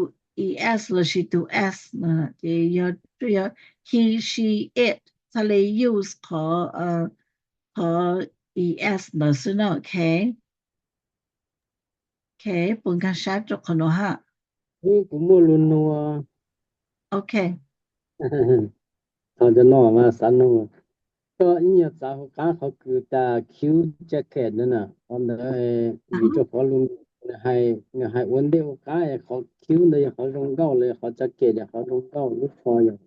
Speaker 1: es เลยสิดู s นะจะ要 he she it ซะเลย use ขอes นะสินะโอเคโอเคปุ่นกันชัดจุกขนฮะ
Speaker 4: กูมูลุนนัว
Speaker 1: โอเค
Speaker 4: เขาจะนอมาสันนัวก็อีหยังจะเขาคือตาคิวแจ็คเก็ตนั่นน่ะon the วิจพอลุนให้วันเดียวก็เขาคิวเลยเขาลงเก้าเลยเขาแจ็คเก็ตเขาลงเก้าลูกคออย่าง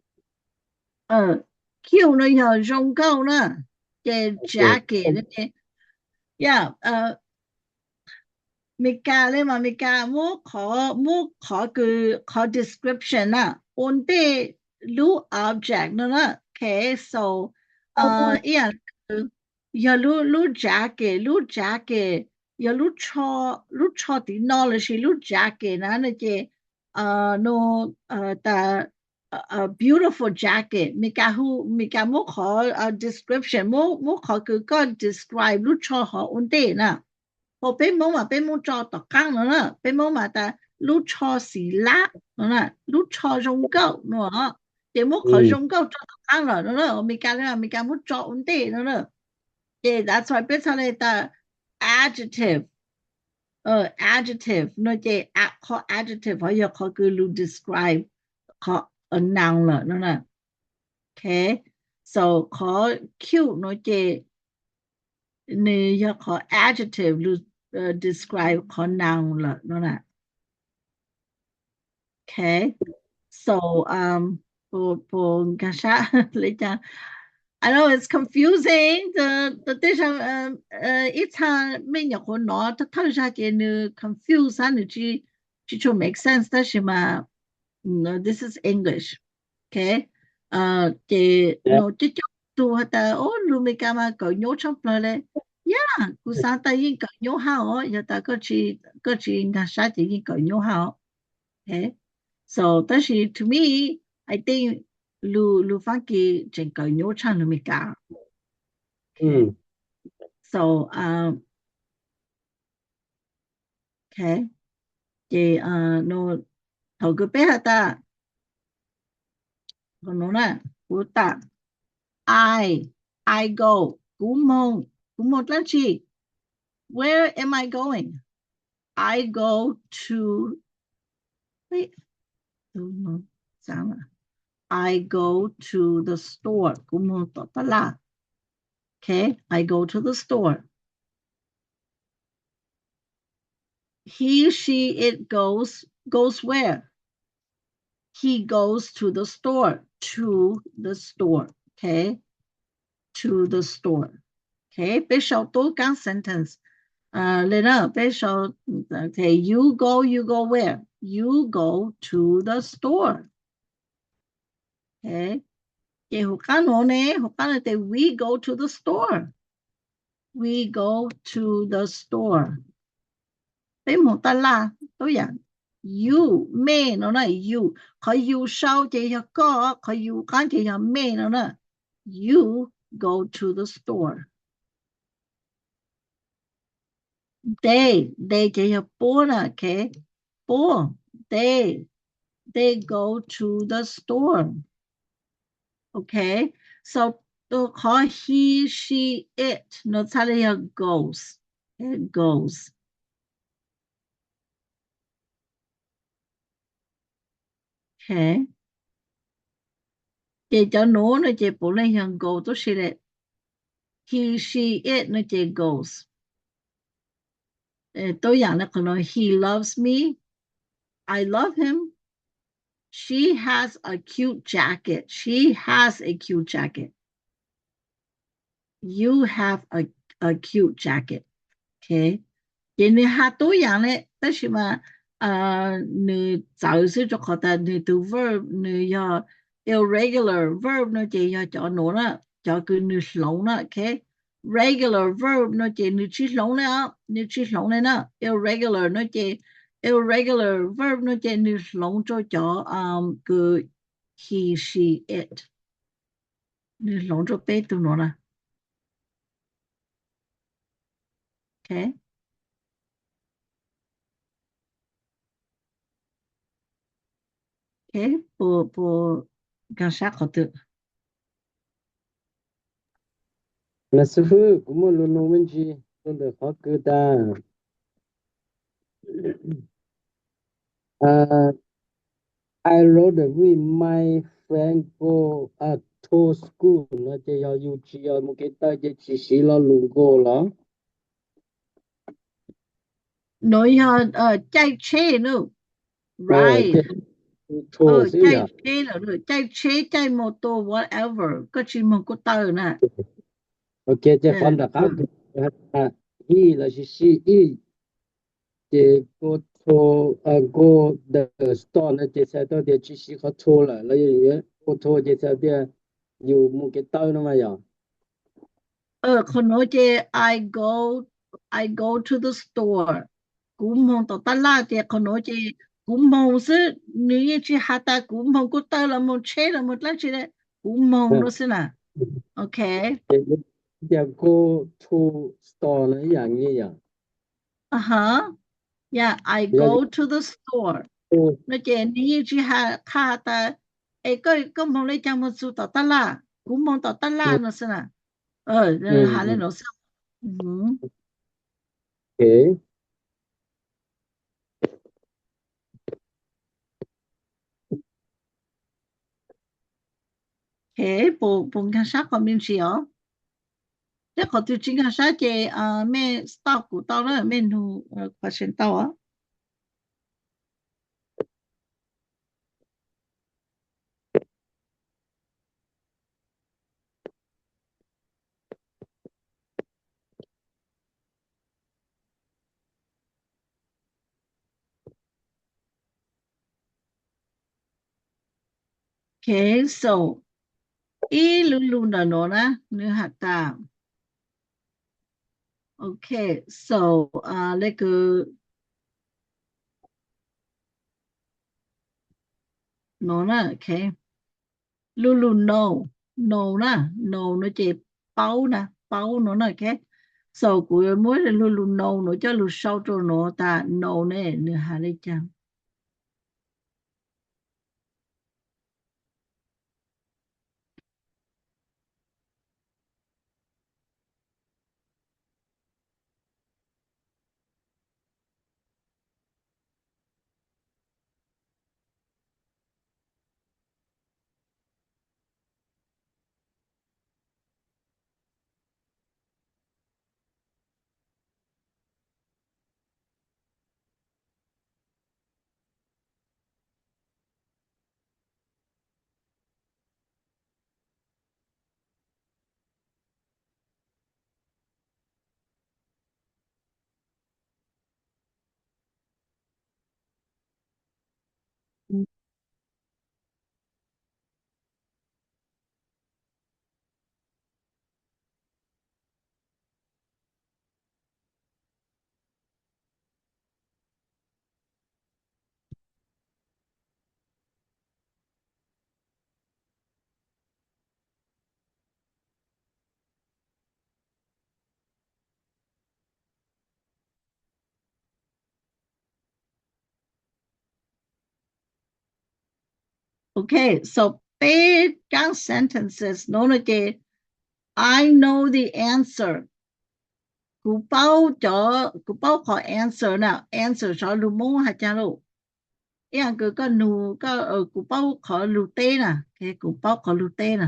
Speaker 1: คิวเนี่ยจงเก้านะเจ jacket เนี่ยมีกาเลยมามีกามูขอคือขอ description น่ะ on the รู้ object นั่นน่ะ okay so อีหยังอย่ารู้ jacket อย่ารู้ชอที่ knowledge รู้ jacket นะนะเจno แต่ beautiful jacket มีกามูขอ description มูขอคือก็ describe รู้ชอหอ on the น่ะพอเป็นมูจอตะกังแล้วนะเป็นมูมาแต่รู้ชอสีละนะรู้ชอจงเก้าเนาะเดี๋ยวมูขอจงเก้าจอตะกังแล้วนะมีการมูจออุ่นเตนะ yeah that's why เป็นอะไรแต่ adjective adjective เนาะเจขอ adjective เขาอยากขอคือรู้ describe ขอ a noun 了นั่นน่ะ okay so ขอ cute เนาะเจนี่อย่าขอ adjective หรือ describe ขอ noun ละนั่นน่ะ okay so for Gasha เลยจ้ะ I know it's confusing the this it'sไม่อยากคนเนาะถ้าจะเจน confuse นะที่จะ make sense 但是嘛 no this is English okay เจ no ที่จะตัวแต่โอ้รู้ไม่กันมาก็โยชอบเลย yeah กูสานแต่ยิ่งก็โยหาอ๋ออย่าแต่ก็ชีGasha จะยิ่งก็โยหา okay so 但是 to me I think ลูฟังกี้จึงก็โยชันรู้ไม่กัน so okay เจno 头个背下的可能呢不大 I go 古梦但是 where am I going I go to wait no 讲了 I go to the store 古梦到ตลาด okay I go to the store he she it goes where he goes to the store okay to the store okay ไป小多讲 sentence later ไป小 okay you go where you go to the store okay เจ他のね他ので we go to the store we go to the store ไปหมดตลาดตัวอย่าง you แม่เนาะนะ you เขาอยู่เช้าเจยก็เขาอยู่กันเจยแม่เนาะนะ you go to the store they เจยปูนะ okay ปู they go to the store okay so ตัวขอ he she it เนาะถ้าเรียก goes it goes okay เจจะหนูนะเจปูเลยยัง go ตัวสิเลย he she it นะเจ goes ตัวอย่างนะขนม he loves me I love him she has a cute jacket you have a cute jacket okay เจนี่หาตัวอย่างเลยแต่是嘛你早是就考的你读 verb 你要 irregular verb 呢就要叫喏了叫个你龙了 okay regular verb 呢就你去龙了呢 irregular 呢就 irregular verb 呢就你龙就叫个 he she it 你龙就背读喏了 okay okay 不刚才考的
Speaker 4: 那师傅我们论论问题论的好个的I rode with my friend go to school 那就要幼稚要冇给大家去学了路过了
Speaker 1: no要载车呢 ride
Speaker 4: 错是呀
Speaker 1: 载车载摩托 whatever ก็ชิมันก็เตอร์น่ะ
Speaker 4: OK 这放的好he 那是 she it 这个错go the store 那这才到底去学和错了那也我错这才的有冇给到那么样
Speaker 1: คนโนเจ I go to the store กุมมต่อตลาดเจคนโนเจกุมมซึนี่ที่หาตากุมมก็เตอร์ละมเชละมละชิเลกุมมรู้สินะโอเค
Speaker 4: จะ go to store 那อย่างนี้อย่าง
Speaker 1: yeah I go to the store 那เจนี่ที่หาค่าตาก็มองเลยจังมันสู่ต่อตลาดกุมมต่อตลาดรู้สินะหาเลยรู้สิ
Speaker 4: Okay.
Speaker 1: Okay, pong kasha community oh. Thế có tu chính kasha je mẹ stop của tao đó mẹ nu question tao á. Okay, so lulu na no na nu hata. Okay, so like no na okay. Lulu no na no nó chỉ bao na bao nó na okay. So của mỗi lulu no nó cho lu sau cho nó ta no nè nu hà đi chăng. Okay, so big sentences no na je I know the answer. Cú bao có answer nào, answer cho lu mô hả cha lu. Yang cứ có nu có cú bao có lu tê nè, cái cú bao có lu tê nè.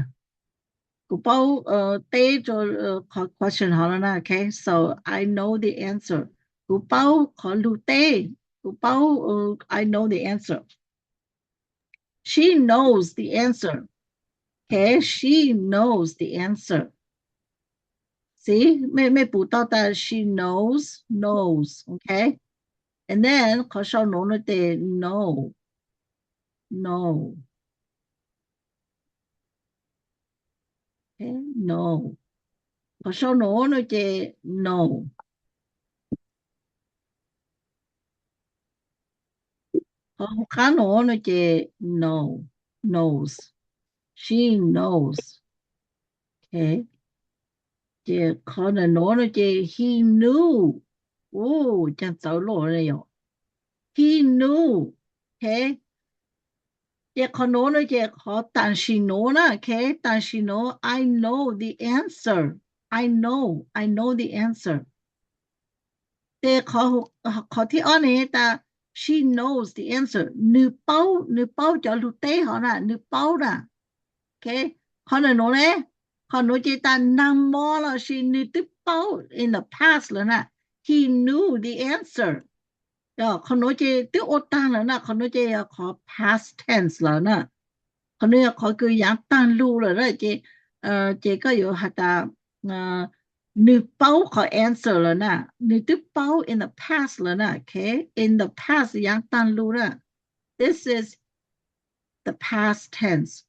Speaker 1: Cú bao tê cho có question hỏi là nè, okay, so I know the answer. Cú bao có lu tê, cú bao I know the answer. She knows the answer. Okay, she knows the answer. See, may bù tao ta she knows, okay? And then có sau nó nó tê no. Okay, no. Có sau nó nó tê no. Có khá nó tê no. Knows. She knows. Okay. Tê có nó tê he knew. Oh, chẳng xấu lộ này yo. He knew. Okay. Có nó tê có但是nó na, okay? 但是nó I know the answer. I know the answer. Tê có thi on này ta she knows the answer. Nữ bao cho lưu tế họ nè, nữ bao nè. Okay? Họ là nó nè. Họ nói chế ta năng mô là she nữ tức bao in the past là nè. He knew the answer. Họ nói chế tức ô tăng là nè. Họ nói chế có past tense là nè. Họ nói có cứ dạng tăng lưu là nè. Chế có yếu hạt ta nữ bao có answer là nè. Nữ tức bao in the past là nè. Okay? In the past dạng tăng lưu nè. This is the past tense.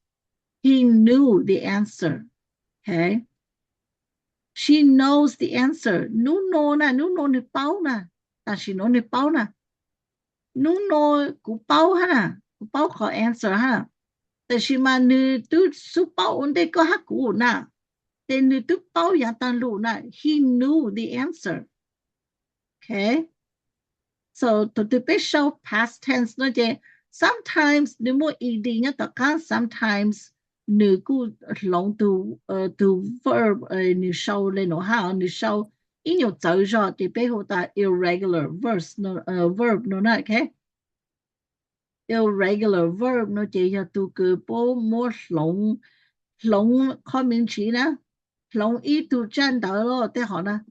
Speaker 1: He knew the answer. Okay? She knows the answer. Nữ nô nữ bao nè. Ta she know nữ bao nè. Nữ nô cú bao ha nè. Cú bao có answer ha. Ta she mà nữ tư su bao ổn định có hát cú nè. Then nữ tức bao dạng tăng lưu nè. He knew the answer. Okay? So, to be show past tense nó chứ. Sometimes, nếu mà ed nhá tất cả sometimes nữ cú lòng từ verb nữ show lên nó ha, nữ show ý nhiều dấu ra thì bây hồ ta irregular verb nó nè, okay? Irregular verb nó chỉ là từ cứ bố mô lòng 龙靠名词呢龙一度站到咯对好呢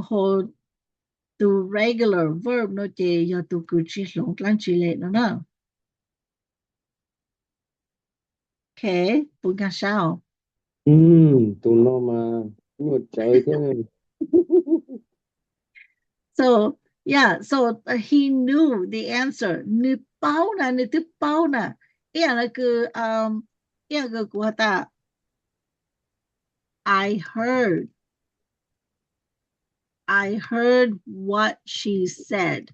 Speaker 1: 和 do regular verb 呢就要读句子龙当之类的呢 OK 不敢笑
Speaker 4: tụi nó mà nhưng mà trời thế
Speaker 1: So yeah, so he knew the answer. Ni bao na ni tu bao na. Ia na ke ia ke kuata I heard what she said.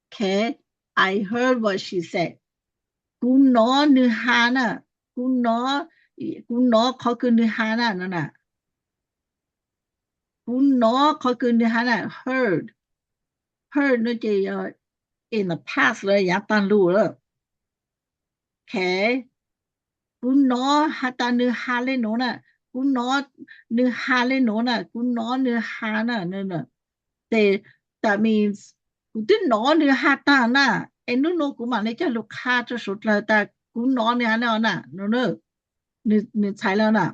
Speaker 1: Okay? I heard what she said. Ku no ni hana. Ku no ko ku ni hana na na. Ku no ko ku ni hana heard. Heard no je in the past 了也当路了 Okay กูน้อหาตาเนื้อหาเลยโนน่ะกูน้อเนื้อหาเลยโนน่ะกูน้อเนื้อหาน่ะนั่นน่ะแต่ that means กูตึ้นน้อเนื้อหาตาน่ะไอ้นู่นโนกูมาในจะลูกค้าจะสุดแล้วแต่กูน้อเนื้อหาน่ะนั่นเนอะนึกใช่แล้วน่ะ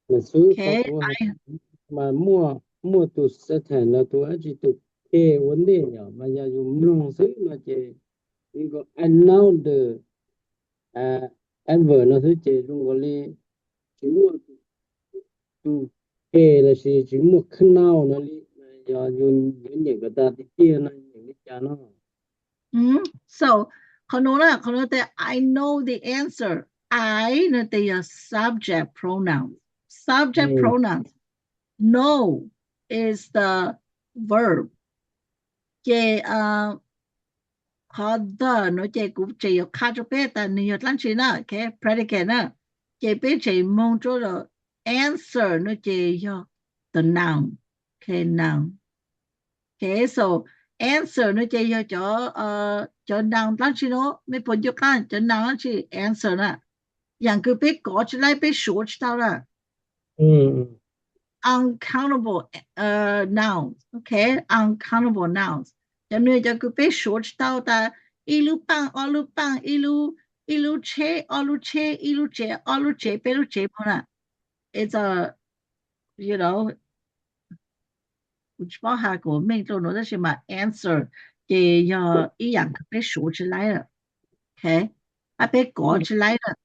Speaker 4: mà xứ
Speaker 1: Okay
Speaker 4: có mà mua tụ sẽ thành là tụ ấy chỉ tụ kê vấn đề nhở mà giờ dùng nông xứ nó chỉ nhưng có anh know the adverb nó sẽ chỉ dùng gọi là chỉ mua tụ kê là chỉ mua khăn nào nó đi giờ dùng những cái ta thì kia nó những cái cha nó
Speaker 1: so เขาโน้นเขาโน้นแต่ I know the answer I นั่นแต่ subject pronoun subject pronoun know is the verb เจพอ the เนอะเจกูเจยคาจเปแต่นี่ยตั้งชื่อนะโอเค predicate นะเจเปเจมองตัว answer เนอะเจย the noun okay noun okay so answer เนอะเจยจอ noun ตั้งชื่อเนอะไม่ปนอยู่กันจอ noun ตั้งชื่อ answer นะอย่างคือไปกอด来ไป说知道了uncountable nouns okay uncountable nouns จะเนี่ยจะคือไป说知道的一路棒二路棒一路车二路车一路接二路接八路接不呢 it's a you know 我知道下个命中的是嘛 answer 也要一样被说出来了 okay 被搞出来了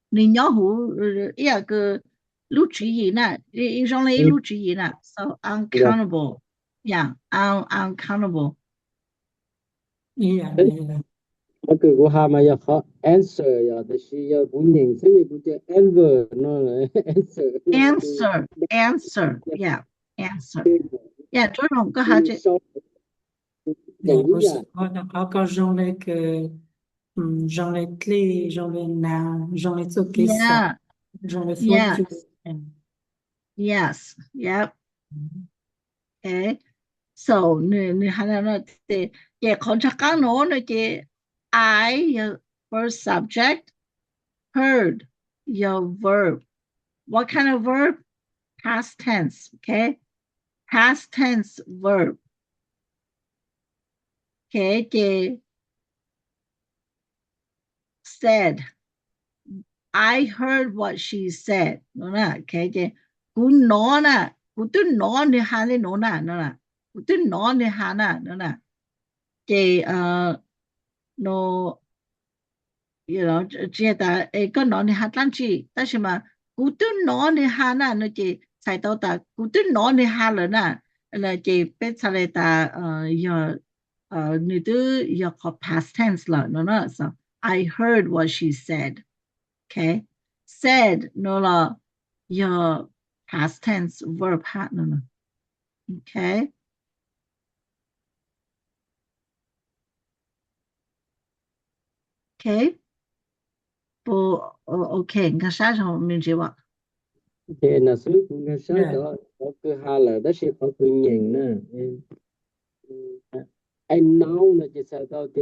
Speaker 1: 你要胡一个录取人啊一种类录取人啊 so uncountable yeah uncountable
Speaker 2: yeah
Speaker 4: cái của hà mà giờ khó answer giờ thì chỉ giờ cũng nhìn thấy cũng chỉ answer nó là
Speaker 1: answer yeah answer yeah chỗ nào có hai chữ
Speaker 2: có trong đây cái trong đây clé trong đây nào trong đây số kế
Speaker 1: yeah
Speaker 2: trong đây số
Speaker 1: yes yep okay so ni hana no te ye konchaka no no je I your first subject heard your verb what kind of verb past tense okay past tense verb okay je said I heard what she said no na okay je ku no na ku tu no ni hale no na no na ku tu no ni hana no na je no you know 觉得个no ni ha tan chi 但是嘛 ku tu no ni hana no je 才到达 ku tu no ni ha了那那je 被出来的要你都要考 past tense 了 no no so I heard what she said okay said no la your past tense verb hat no no okay okay 不 okay 看啥时候明知吧
Speaker 4: thì là sự cũng cái sao đó có cái hà là đó sẽ có cái nhìn nè anh nói là chỉ sao đó thì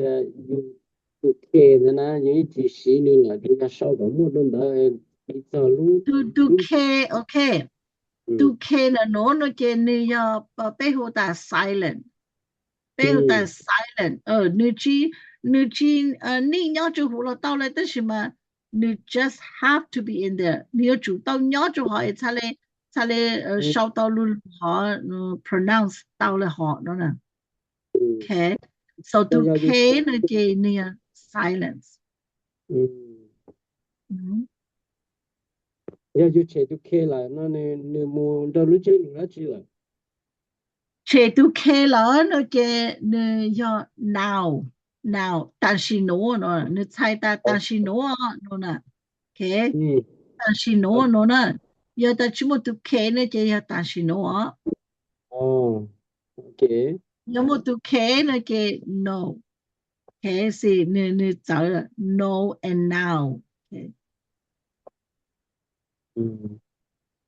Speaker 4: you kê na những chỉ xí nữa là thì cái sau đó một đôi đó đi cho luôn
Speaker 1: do k okay do k là nó chỉ ni ya背后的 silent 背后的 silent 你要就胡了到了但是嘛 you just have to be in there 你要主动要就可以才来收到路好 pronounce 到了好呢 okay so to K 呢就你 silence
Speaker 4: 要就切就 K 了那你冇到路就了去了
Speaker 1: 切to K 了呢就你要 now 但是 no 呢你猜到但是 no 呢 okay 但是 no 呢要到全部 to K 呢就要但是 no
Speaker 4: okay
Speaker 1: 要么 to K 呢就 no okay 是你找了 no and now okay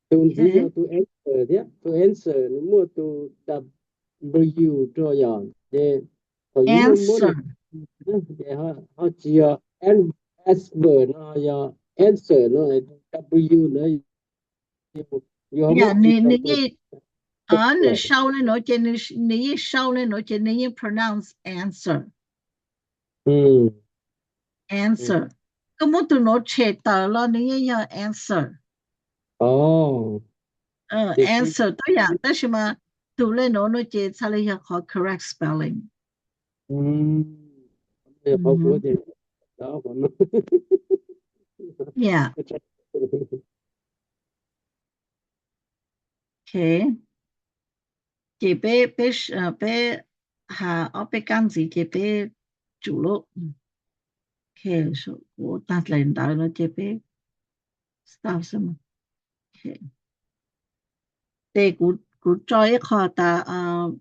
Speaker 4: okay to answer 的 to answer 你冇 to W 这样的
Speaker 1: answer
Speaker 4: 好只要 answer 那要 answer 那 W 那
Speaker 1: 呀你烧了no就你烧了no就你 pronounce answer answer 咁么都no 切到了你要 answer answer 对呀但是嘛读了 no 就才了要考 correct spelling
Speaker 4: 好过的好过呢
Speaker 1: yeah okay 这被好被干子这被煮了okay so 我打领导了这被 stop 什么 okay 对古再一个的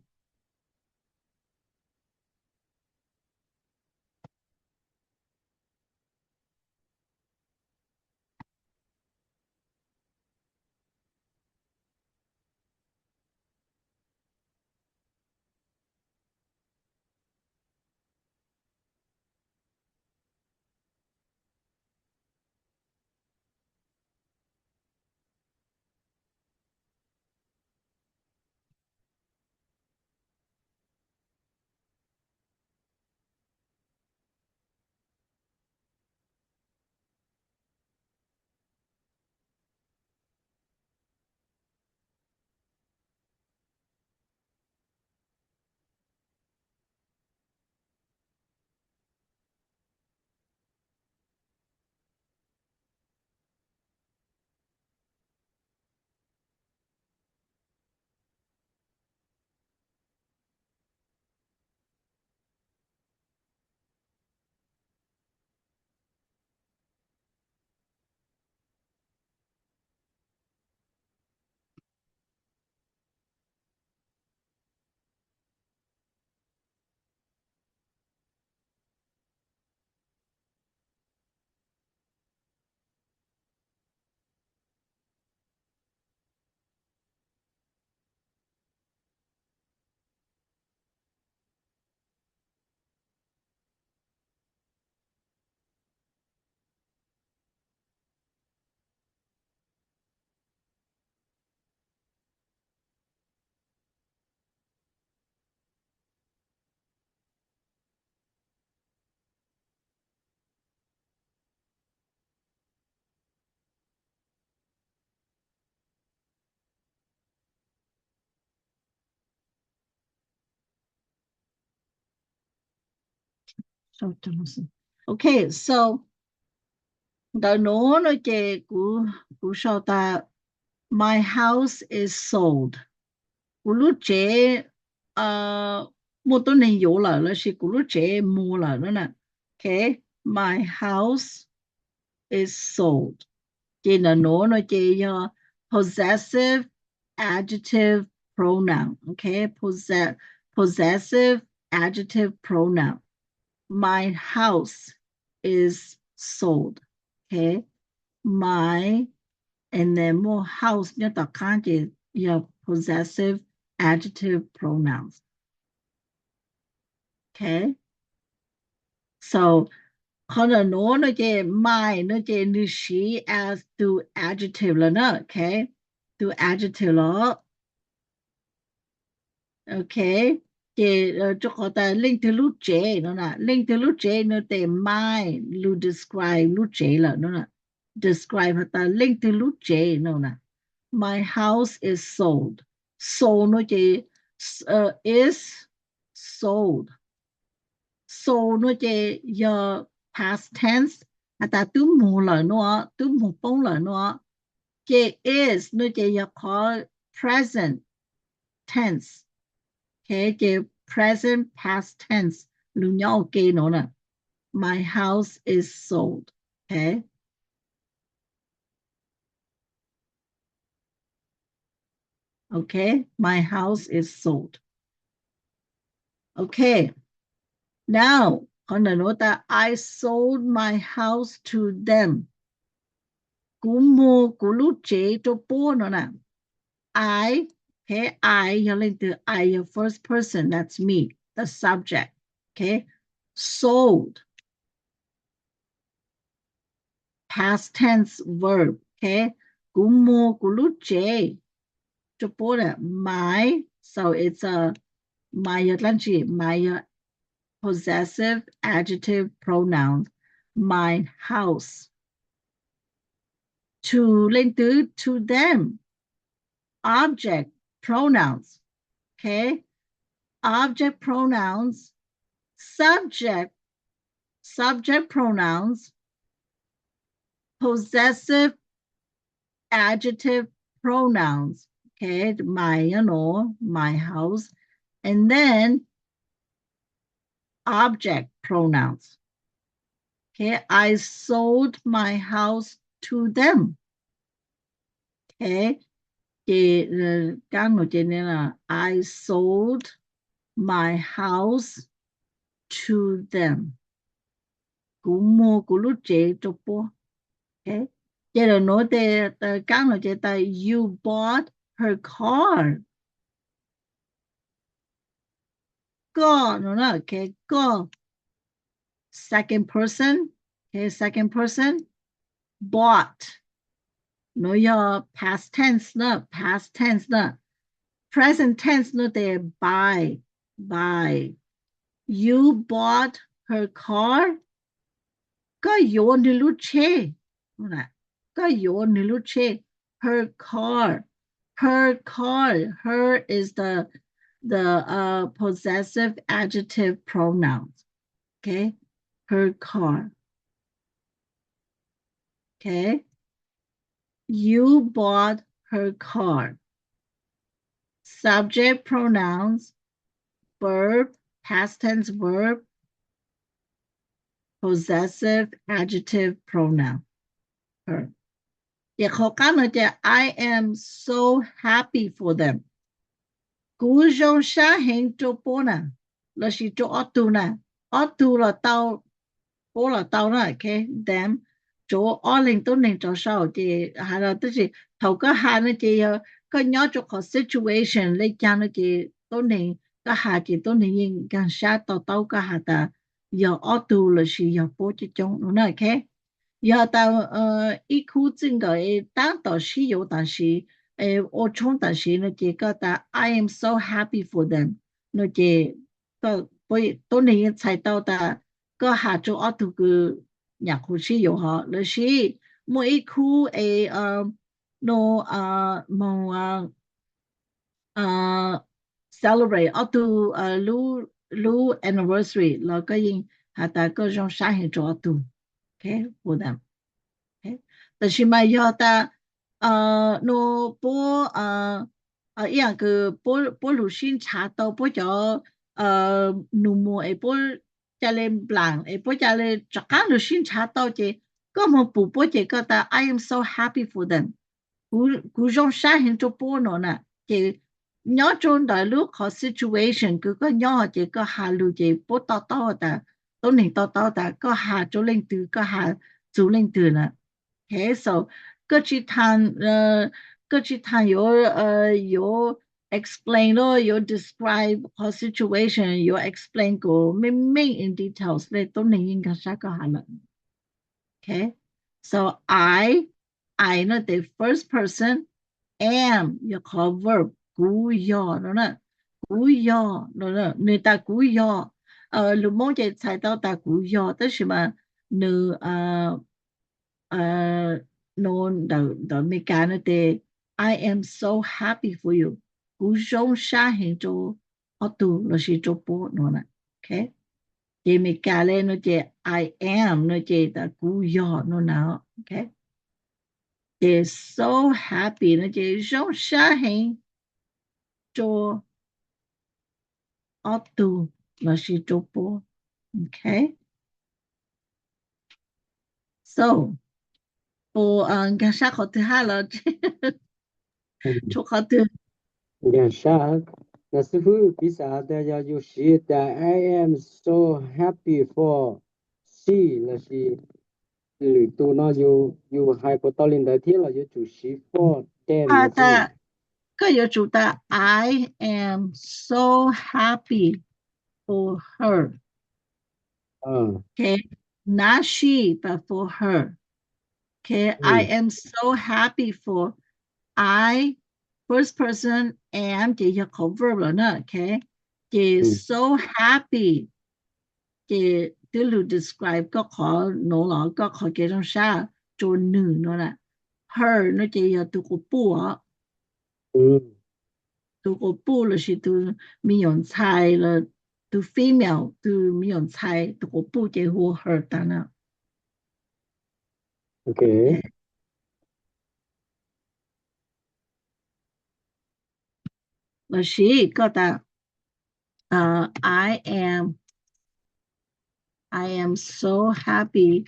Speaker 1: Okay, so the no 呢就古说的 my house is sold 古路这没都能有了那是古路这没了呢 Okay, my house is sold 这个 no 呢就要 possessive adjective pronoun Okay, possessive adjective pronoun My house is sold. Okay. My and then more house เนี่ยต่อข้างจะ your possessive adjective pronouns. Okay. So เขาเนี่ยโน้นเนี่ยจะ my เนี่ยจะนี่ she as to adjective แล้วนะ Okay. To adjective แล้ว Okay. 就好的 link to 路 J 那 link to 路 J 那得 my 路 describe 路 J 了那 describe 它 link to 路 J 那 my house is sold sold 那就is sold sold 那就要 past tense 它都没了那都没崩了那这 is 那就要 call present tense okay 这 present past tense lu nhau okay no na my house is sold okay okay my house is sold okay now on the note that I sold my house to them kumu kulu je to po no na I okay I yelling to I your first person that's me the subject okay sold past tense verb okay kumu kulu je to po my so it's a my possessive adjective pronoun my house to link to them object pronouns okay object pronouns subject pronouns possessive adjective pronouns okay my my house and then object pronouns okay I sold my house to them okay I sold my house to them kumu kulu je to po okay you bought her car go no okay go second person okay second person bought no your past tense no past tense no present tense no they buy you bought her car ก็โยนในลูกเช่นะก็โยนในลูกเช่ her car her is the possessive adjective pronouns okay her car okay you bought her car subject pronouns verb past tense verb possessive adjective pronoun her เดี๋ยวเขากันนะจะ I am so happy for them กูจงชาเห็นโจโปนะแล้วสิโจออตูนะออตูละเตาโปละเตานะโอเค them โจออลิงต้นหนึ่งโจเศร้าจะหาเราตั้งสิเขาก็หานะจะก็ย้อนโจขอ situation เลยจังนะจะต้นหนึ่งก็หาจะต้นหนึ่งยังกันชาต่อเต้าก็หาแต่อย่าออตูละสิอย่าโปจะจงนะโอเค要到一哭整个当到是有但是我冲但是那这个的 I am so happy for them 那这个会都能猜到的个下做奥图个nhà哭是有哈那是每一哭no mo celebrate 奥图lu anniversary แล้วก็ยิงหาแต่ก็用上海做奥图 okay for them okay 但是嘛要的no 波一样个波鲁新查到波叫努莫一波家里 blank 一波家里这个鲁新查到这个么不波这个的 I am so happy for them 古种上海做波呢这nhỏ trong đại lúc có situation cứ có nhỏ chỉ có hà lưu chỉ bố to to ta tối ninh to to ta có hà chỗ lên từ có hà chỗ lên từ nè thế so cơ chỉ than有 explain lo 有 describe the situation 有 explain 过 main in details 咧tối ninh應該啥個hà了 okay so I know the first person am you call verb กูยอนะ古药你打古药鲁梦姐猜到打古药但是嘛你no the mechanic de I am so happy for you 古中沙hình做auto 就是做波喏 okay 这 mechanic no 这 I am no 这打古药喏那 okay they're so happy 那这中沙hình做auto 就是做波 okay so 我刚才考题下了出考题
Speaker 4: 你啥那师傅比啥的要有写的 I am so happy for she 那是都那有还不到领的天了有主席 for them
Speaker 1: 的个有主的 I am so happy for her okay not she but for her okay I am so happy for I first person am 这要考 verb 了呢 okay 这 so happy 这对路 describe ก็ขอ no 了ก็ขอ这种啥做女了 her 那这要读个不啊读个不了是读没用猜了读 female 读没用猜读个不这和 her 当然
Speaker 4: okay
Speaker 1: 了是个的I am so happy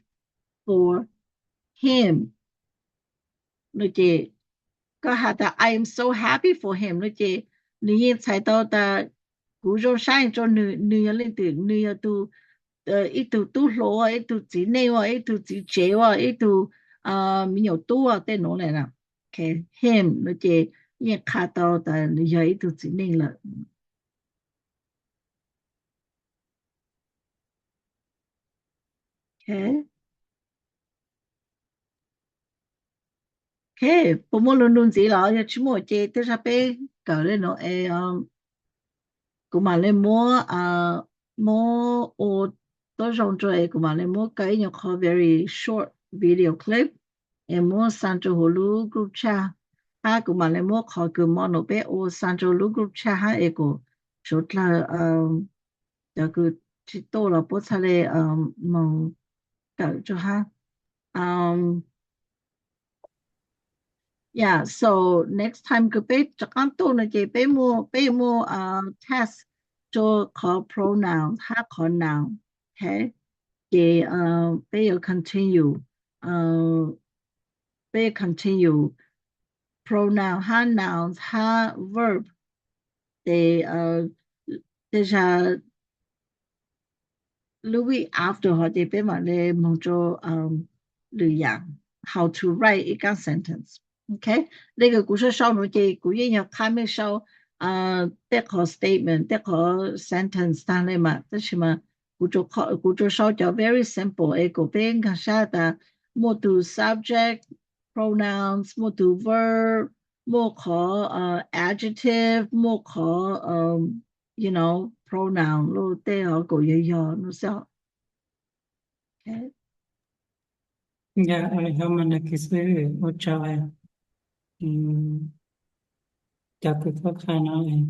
Speaker 1: for him 那这个好的 I am so happy for him 那这你猜到的古中山做女人的女人都一度都罗一度之内一度之前一度没有多在哪里了 okay him 那这也看到的女人一度之内了 okay okay 不莫论论子了要去莫这都是被搞了喏cũng mà lên mua mua ô tôi dùng rồi cũng mà lên mua cái những cái very short video clip em mua sang cho hulu group chat cũng mà lên mua khỏi cứ mua nó bé ô sang cho hulu group chat ha ego chốt là giờ cứ chỉ tô là bố cha lê mong cỡ cho ha yeah so next time cứ bé chắc ăn tô là chị bé mua test cho có pronoun ha có noun okay chị bé yêu continue bé continue pronoun ha nouns ha verb they déjà Louis after họ chị bé mà lên mong cho luyện dạng how to write a sentence okay 呢個故事收到嘅古人有看咩收得個 statement 得個 sentence 但係嘛但是嘛古做收就 very simple 一個邊個寫的冇讀 subject pronouns 冇讀 verb 冇可adjective 冇可you know pronoun 咯得個個嘢樣咯so okay
Speaker 2: Ya, hamana kiswe ochawa. Tapi ko kana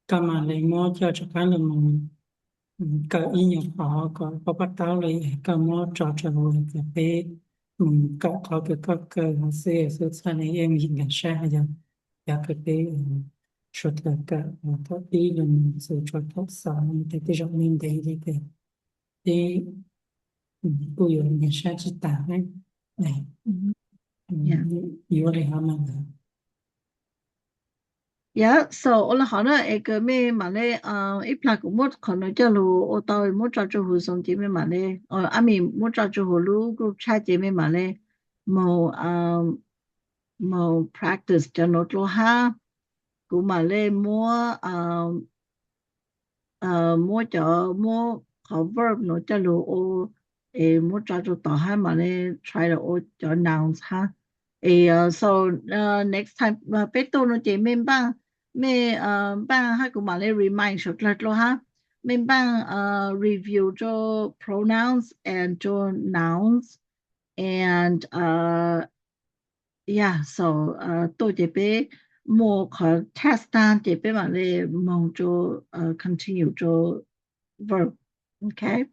Speaker 2: kama le mo cho chakala mo. Ka inyo pa ko papatao le ka mo cho cho ho ka pe. Ka ko ka se sa ne em yin ga sha ya. Ya ka pe shot la ka ta ti le so cho ta sa ni te te jong min de de pe. Te cô yêu nhà sa chỉ tả đấy này yêu này hả mà
Speaker 1: yeah so 我哋可能一個咩嘛咧一 plan 個冇可能就路我到冇抓住好送啲咩嘛咧阿咪冇抓住好路 group chat 啲咩嘛咧冇practice 就攞咗下個嘛咧冇冇就冇考 verb 攞就路我冇抓住到下嘛咧 try 到我就 nouns 哈so next time 俾到攞啲咩吧咩班喺個埋你 remind 出嚟咯哈，咩班review 咗 pronouns and 咗 nouns and yeah so 到這邊冇佢 test 單這邊埋你望咗continue 咗 verb OK。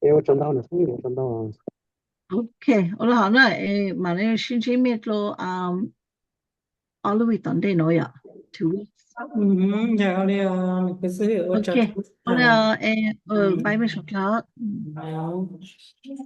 Speaker 4: 我知道了，我知道了。
Speaker 1: OK，好啦好啦，嘛你星期咩咯all the way 到底攞呀，2 weeks。dạ
Speaker 2: đi cái sự ở
Speaker 1: OK，chợ好啦，拜拜，熟咗。
Speaker 2: dạ